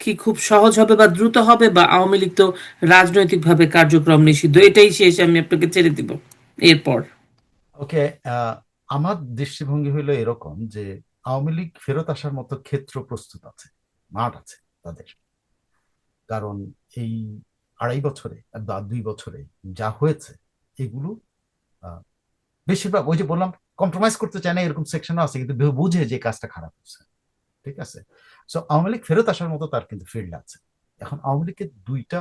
কি খুব সহজ হবে বা দ্রুত হবে, বা আওয়ামী লীগ তো রাজনৈতিকভাবে কার্যক্রম নিষিদ্ধ? এটাই শেষ, আমি আপনাকে ছেড়ে দিব এরপর। ওকে, আমার দৃষ্টিভঙ্গি হলো এরকম যে আওয়ামী লীগ ফেরত আসার মতো ক্ষেত্র প্রস্তুত আছে, মাঠ আছে তাদের। কারণ এই 2.5 বছরে বা 2 বছরে যা হয়েছে এগুলো আহ, বেশিরভাগ ওই যে বললাম কম্প্রোমাইজ করতে চায় না এরকম সেকশনও আছে, কিন্তু বুঝে যে কাজটা খারাপ হচ্ছে। ঠিক আছে, সো আওয়ামী লীগ ফেরত আসার মতো তার কিন্তু ফিল্ড আছে। এখন আওয়ামী লীগকে দুইটা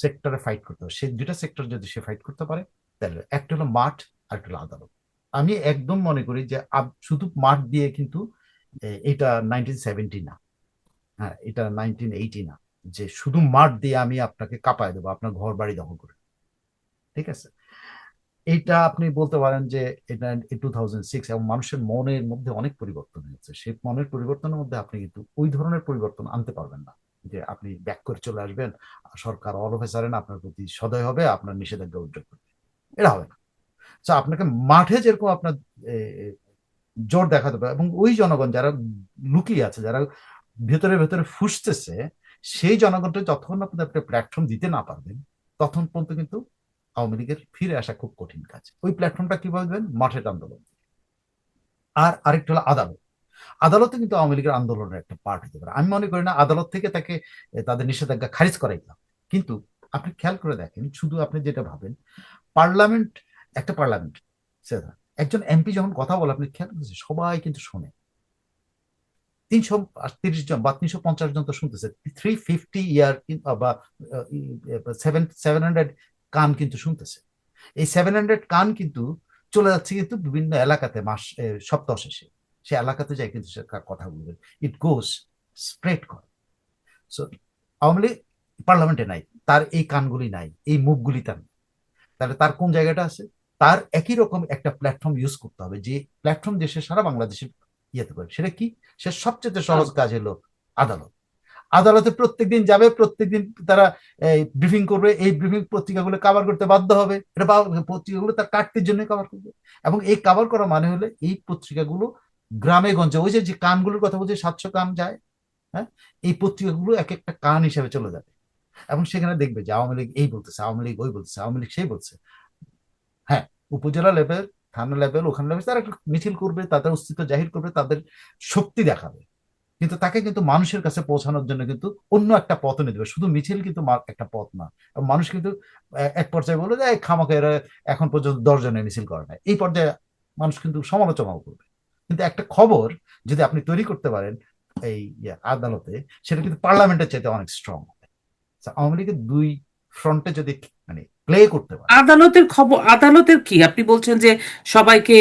সেক্টরে ফাইট করতে হবে, সেই দুইটা সেক্টর যদি সে ফাইট করতে পারে তাহলে একটা হলো মাঠ আর একটা হলো আদালত। আমি একদম মনে করি যে শুধু মাঠ দিয়ে কিন্তু এটা 1970 না, হ্যাঁ এটা 1980 না, যে শুধু মাঠ দিয়ে আমি আপনাকে কাঁপায় দেবো, আপনার ঘর বাড়ি দখল করে। ঠিক আছে, এইটা আপনি বলতে পারেন যে এটা 2006, এবং মানুষের মনের মধ্যে অনেক পরিবর্তন হয়েছে। সেই মনের পরিবর্তনের মধ্যে আপনি কিন্তু ওই ধরনের পরিবর্তন আনতে পারবেন না যে আপনি ব্যাক করে চলে আসবেন, সরকার অল অফ এ সাডেন আপনার প্রতি সদয় হবে, আপনার নিষেধাজ্ঞা উদ্যোগ করবে। এটা হবে না। তো আপনাকে মাঠে যেরকম আপনার এ, এ, জোর দেখাতে হবে, এবং ওই জনগণ যারা লুকিয়ে আছে, যারা ভেতরে ভেতরে ফুসতেছে, সেই জনগণটা যতক্ষণ আপনি একটা প্ল্যাটফর্ম দিতে না পারবেন তখন পর্যন্ত কিন্তু আওয়ামী লীগের ফিরে আসা খুব কঠিন কাজ। ওই প্ল্যাটফর্মটা কিভাবে দেবেন? মাঠের আন্দোলন। আর আরেকটা হলো আদালত। আদালতে কিন্তু আওয়ামী লীগের আন্দোলনের একটা পার্ট হতে পারে। আমি মনে করি না আদালত থেকে তাকে তাদের নিষেধাজ্ঞা খারিজ করাই না। কিন্তু আপনি খেয়াল করে দেখেন, শুধু আপনি যেটা ভাবেন পার্লামেন্ট, একটা পার্লামেন্ট সেটা একজন এমপি যখন কথা বলে আপনি খেয়াল করেছেন সবাই কিন্তু শোনে। 330 জন বা 350 জন তো শুনতেছে, 350 ইয়ার বা 700 কান কিন্তু শুনতেছে। এই 700 কান কিন্তু চলে যাচ্ছে কিন্তু বিভিন্ন এলাকাতে সপ্তাহ শেষে, সে এলাকাতে যায় কিন্তু সে কথা বলবে, ইট গোস স্প্রেড করে। সো আওয়ামী লীগ পার্লামেন্টে নাই, তার এই কানগুলি নাই, এই মুখগুলি তার নেই। তাহলে তার কোন জায়গাটা আছে? তার একই রকম একটা প্ল্যাটফর্ম ইউজ করতে হবে, যে প্ল্যাটফর্ম দেশে সারা বাংলাদেশে ইয়েতে পারে। সেটা কি? সে সবচেয়ে সহজ কাজ হলো আদালত। আদালতে প্রত্যেকদিন যাবে, প্রত্যেকদিন তারা ব্রিফিং করবে, এই ব্রিফিং পত্রিকাগুলো কভার করতে বাধ্য হবে, এটা পত্রিকাগুলো তার কাটতির জন্য কভার করবে। এবং এই কভার করা মানে হলে এই পত্রিকাগুলো গ্রামে গঞ্জে, ওই যে যে কানগুলোর কথা বলছি 700 কান যায়, হ্যাঁ, এই পত্রিকাগুলো এক একটা কান হিসেবে চলে যাবে। এবং সেখানে দেখবে যে আওয়ামী লীগ এই বলতেছে, আওয়ামী লীগ ওই বলতেছে, আওয়ামী লীগ সেই বলছে। হ্যাঁ, উপজেলা লেভেল, থানা লেভেল, ওখানে লেভেল তারা একটা মিছিল করবে, তাদের অস্তিত্ব জাহির করবে, তাদের শক্তি দেখাবে। কিন্তু তাকে কিন্তু মানুষের কাছে পৌঁছানোর জন্য কিন্তু অন্য একটা পথ এনে দেবে, শুধু মিছিল কিন্তু একটা পথ না। এবং মানুষ কিন্তু এক পর্যায়ে বলে যে খামাকে এরা এখন পর্যন্ত 10 জনের মিছিল করে না, এই পর্যায়ে মানুষ কিন্তু সমালোচনাও করবে। কিন্তু একটা খবর যদি আপনি তৈরি করতে পারেন এই আদালতে, সেটা কিন্তু পার্লামেন্টের চাইতে অনেক স্ট্রং হবে। আওয়ামী লীগের দুই ফ্রন্টে যদি মানে প্লে করতে পারে। আদালতের খবর, আদালতের কি আপনি বলছেন যে সবাইকে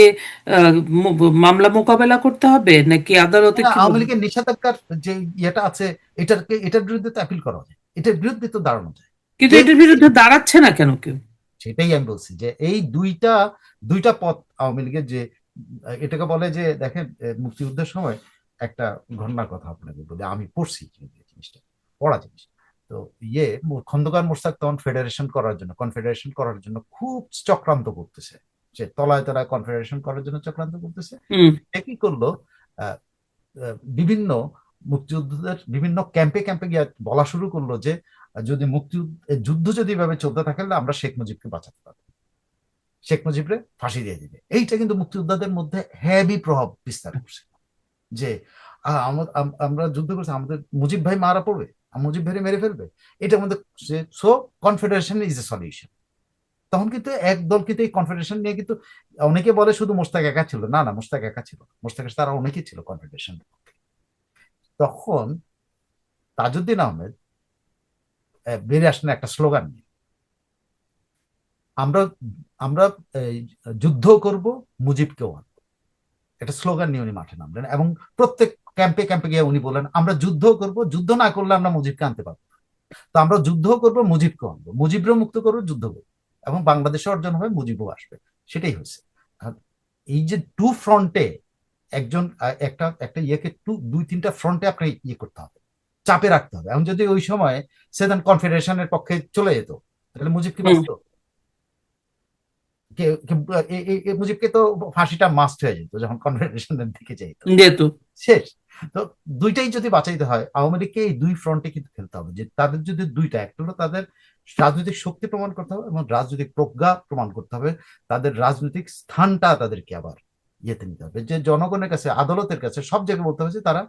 মামলা মোকাবেলা করতে হবে নাকি আদালতে না, কি আওয়ামী লীগের নিষেধাজ্ঞার যে ইয়েটা আছে, এটার বিরুদ্ধে তো অ্যাপিল করা যায়, এটার বিরুদ্ধে তো দাঁড়ানো যায়। কিন্তু কে এটার দিচ্ছে? বিরুদ্ধে দাঁড়াচ্ছে না কেন কেউ? সেটাই আমি বলছি যে এই দুইটা দুইটা পথ আওয়ামী লীগের, যে এটাকে বলে যে দেখেন মুক্তিযুদ্ধের সময় একটা ঘটনার কথা আপনাকে বলি, আমি পড়ছি কিন্তু এই জিনিসটা, পড়া জিনিস। তো খন্দকার মোশতাক তখন ফেডারেশন করার জন্য, কনফেডারেশন করার জন্য খুব চক্রান্ত করতেছে, সে তলায় তলায় কনফেডারেশন করার জন্য চক্রান্ত করতেছে। হুম। সে কি করলো? আহ, বিভিন্ন মুক্তিযোদ্ধাদের বিভিন্ন ক্যাম্পে ক্যাম্পে গিয়ে বলা শুরু করলো যে যদি যুদ্ধ যদি এভাবে চলতে থাকে তাহলে আমরা শেখ মুজিবকে বাঁচাতে পারবো, শেখ মুজিবরে ফাঁসি দিয়ে দিবে। এইটা কিন্তু মুক্তিযোদ্ধাদের মধ্যে হেভি প্রভাব বিস্তার করছে, যে আমরা যুদ্ধ করছি, আমাদের মুজিব ভাই মারা পড়বে, মুজিব ভাই মেরে ফেলবে, এটার মধ্যে so confederation is a solution. তখন কিন্তু একদল কিন্তু এই কনফেডারেশন নিয়ে কিন্তু অনেকে বলে শুধু মোশতাক একা ছিল, না না, মোশতাক একা ছিল, মোশতাকের তারা অনেকেই ছিল কনফেডারেশন। তখন তাজউদ্দিন আহমেদ বেরিয়ে আসলেন একটা স্লোগান নিয়ে, আমরা আমরা এই, যুদ্ধ করব, মুজিবকেও আনবো, এটা স্লোগান নিয়ে উনি মাঠে নামলেন এবং প্রত্যেক ক্যাম্পে ক্যাম্পে গিয়ে উনি বলেন আমরা যুদ্ধ করব, যুদ্ধ না করলে আমরা মুজিবকে আনতে পারবো না। তো আমরা যুদ্ধ করব, মুজিবকে আনবো, মুজিবরেও মুক্ত করবো, যুদ্ধ করবো, এবং বাংলাদেশে অর্জন হবে, মুজিবও আসবে। সেটাই হয়েছে। আর এই যে টু ফ্রন্টে একজন একটা একটা ইয়েকে দুই তিনটা ফ্রন্টে আপনি ইয়ে করতে হবে, চাপে রাখতে হবে। এখন যদি ওই সময় সেদান কনফেডারেশনের পক্ষে চলে যেত, তাহলে মুজিব কি হুম। বাঁচত? মুজিবকে তো ফাঁসিটা মাস্ট হয়ে যেত যখন কনফেডারেশনের দিকে যেত, যেহেতু শেষ। তো দুইটাই যদি বাঁচাইতে হয়, আওয়ামী লীগকে এই দুই ফ্রন্টে কিন্তু খেলতে হবে। যে তাদের যদি দুইটা, একটা হলো তাদের রাজনৈতিক শক্তি প্রমাণ করতে হবে এবং রাজনৈতিক প্রজ্ঞা প্রমাণ করতে হবে, তাদের রাজনৈতিক স্থানটা তাদেরকে আবার ইয়েতে নিতে হবে, যে জনগণের কাছে, আদালতের কাছে, সব জায়গায় বলতে হবে যে তারা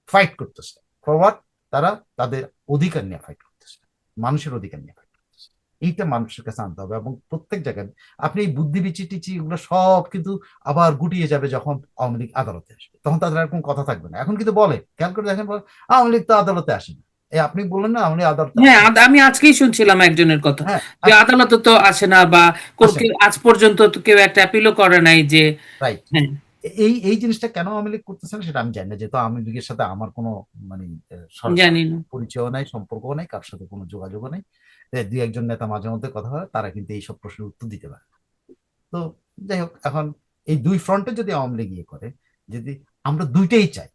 ফাইট করতেছে ফরওয়ার্ড, তারা তাদের অধিকার নিয়ে ফাইট করতেছে, মানুষের অধিকার নিয়ে ফাইট করতেছে। এইটা মানুষের কাছে আনতে হবে। এবং প্রত্যেক জায়গায় আপনি এই বুদ্ধি বিচি টিচি এগুলো সব কিন্তু আবার গুটিয়ে যাবে যখন আওয়ামী লীগ আদালতে আসবে, তখন তাদের আর কোনো কথা থাকবে না। এখন কিন্তু বলে, খেয়াল করে দেখেন, বলে আওয়ামী লীগ তো আদালতে আসে না। এই আপনি বললেন না আওয়ামী লীগ আদালতে হ্যাঁ, আসে না। আমি আজকেই শুনছিলাম একজনের কথা হ্যাঁ, যে আদালতে তো আসে না, বা আসে না, আজ পর্যন্ত তো কেউ একটা অ্যাপিলও করে নাই যে। রাইট। হ্যাঁ, এই এই জিনিসটা কেন আওয়ামী লীগ করতেছে না সেটা আমি জানি না, যেহেতু আওয়ামী লীগের সাথে আমার কোনো মানে সরাসরি জানি না। পরিচয় নাই, সম্পর্কও নাই, কার সাথে কোনো যোগাযোগও নাই। দুই একজন নেতা মাঝে মধ্যে কথা হয়, তারা কিন্তু এইসব প্রশ্নের উত্তর দিতে পারে না। তো যাই হোক, এখন এই দুই ফ্রন্টে যদি আওয়ামী লীগ ইয়ে করে, যদি আমরা দুইটাই চাই,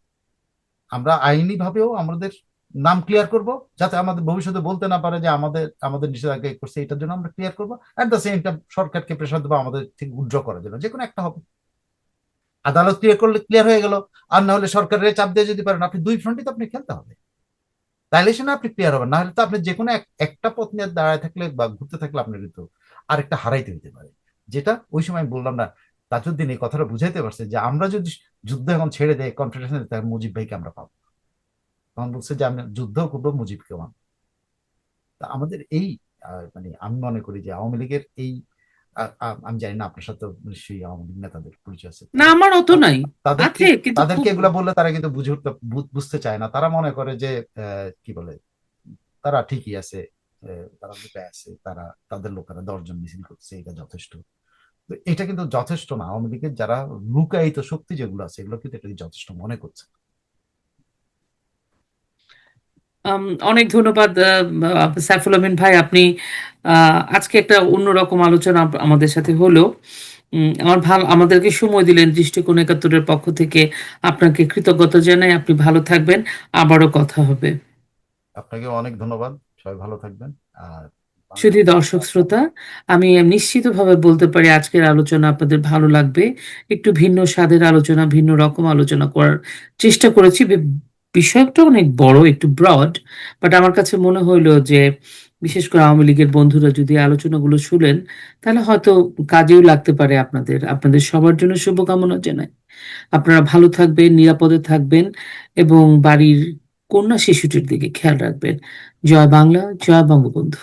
আমরা আইনি ভাবেও আমাদের নাম ক্লিয়ার করব, যাতে আমাদের ভবিষ্যতে বলতে না পারে যে আমাদের আমাদের নিষেধাজ্ঞা করছে, এটার জন্য আমরা ক্লিয়ার করবো। অ্যাট দ্য সেম টাইম সরকারকে প্রেশার দেবো আমাদের থেকে উইথড্র করার জন্য, যে কোনো একটা হবে। আদালত ক্লিয়ার করলে ক্লিয়ার হয়ে গেল, আর না হলে সরকারের চাপ দিয়ে যদি পারেন, আপনি দুই ফ্রন্টই তো আপনি খেলতে হবে, তাইলে সে না আপনি ক্লিয়ার হবেন। না হলে তো আপনি যে কোনো একটা পথ নিয়ে দাঁড়ায় থাকলে বা ঘুরতে থাকলে আপনার কিন্তু আরেকটা হারাইতে হইতে পারে। যেটা ওই সময় আমি বললাম না, তাজউদ্দিন এই কথাটা বুঝাইতে পারছে যে আমরা যদি যুদ্ধ এখন ছেড়ে দেয়, কনফেডারেশন, মুজিব ভাইকে আমরা পাবো। তখন বলছে যে আমি যুদ্ধ করবো, মুজিবকে মানবো। তা আমাদের এই মানে আমি মনে করি যে আওয়ামী লীগের এই আমি জানি না আপনার সাথে নিশ্চয়ই আওয়ামী লীগ নেতাদের পরিচয় আছে, না, আমার অত নাই। তাদেরকে আছে কিন্তু তাদেরকে খুব। এগুলা বললে তারা কিন্তু বুঝতে চায় না। তারা মনে করে যে কি বলে, তারা ঠিকই আছে, তারা লুকায় আছে, তারা তাদের লোকেরা 10 জন মিছিল করছে, এটা যথেষ্ট। তো এটা কিন্তু যথেষ্ট না। আওয়ামী লীগের যারা লুকায়িত শক্তি যেগুলো আছে, এগুলো কিন্তু এটা যথেষ্ট মনে করছে। অনেক ধন্যবাদ সাইফুল আমিন ভাই, আপনি আজকে একটা অন্যরকম আলোচনা আমাদের সাথে হলো। আমার ভালো, আমাদেরকে সময় দিলেন। দৃষ্টিকোণ ৭১-এর পক্ষ থেকে আপনাকে কৃতজ্ঞতা জানাই। আপনি ভালো থাকবেন, আবারও কথা হবে। আপনাকে অনেক ধন্যবাদ, সবাই ভালো থাকবেন। আর শুধু দর্শক শ্রোতা, আমি নিশ্চিতভাবে বলতে পারি আজকের আলোচনা আপনাদের ভালো লাগবে। একটু ভিন্ন স্বাদের আলোচনা, ভিন্ন রকম আলোচনা করার চেষ্টা করেছি। বিষয়টা অনেক বড়, একটু ব্রড, বাট আমার কাছে মনে হইল যে বিশেষ করে আওয়ামী লীগের বন্ধুরা যদি আলোচনাগুলো শুনেন, তাহলে হয়তো কাজেও লাগতে পারে আপনাদের। আপনাদের সবার জন্য শুভকামনা জানাই। আপনারা ভালো থাকবেন, নিরাপদে থাকবেন এবং বাড়ির কন্যা শিশুটির দিকে খেয়াল রাখবেন। জয় বাংলা, জয় বঙ্গবন্ধু।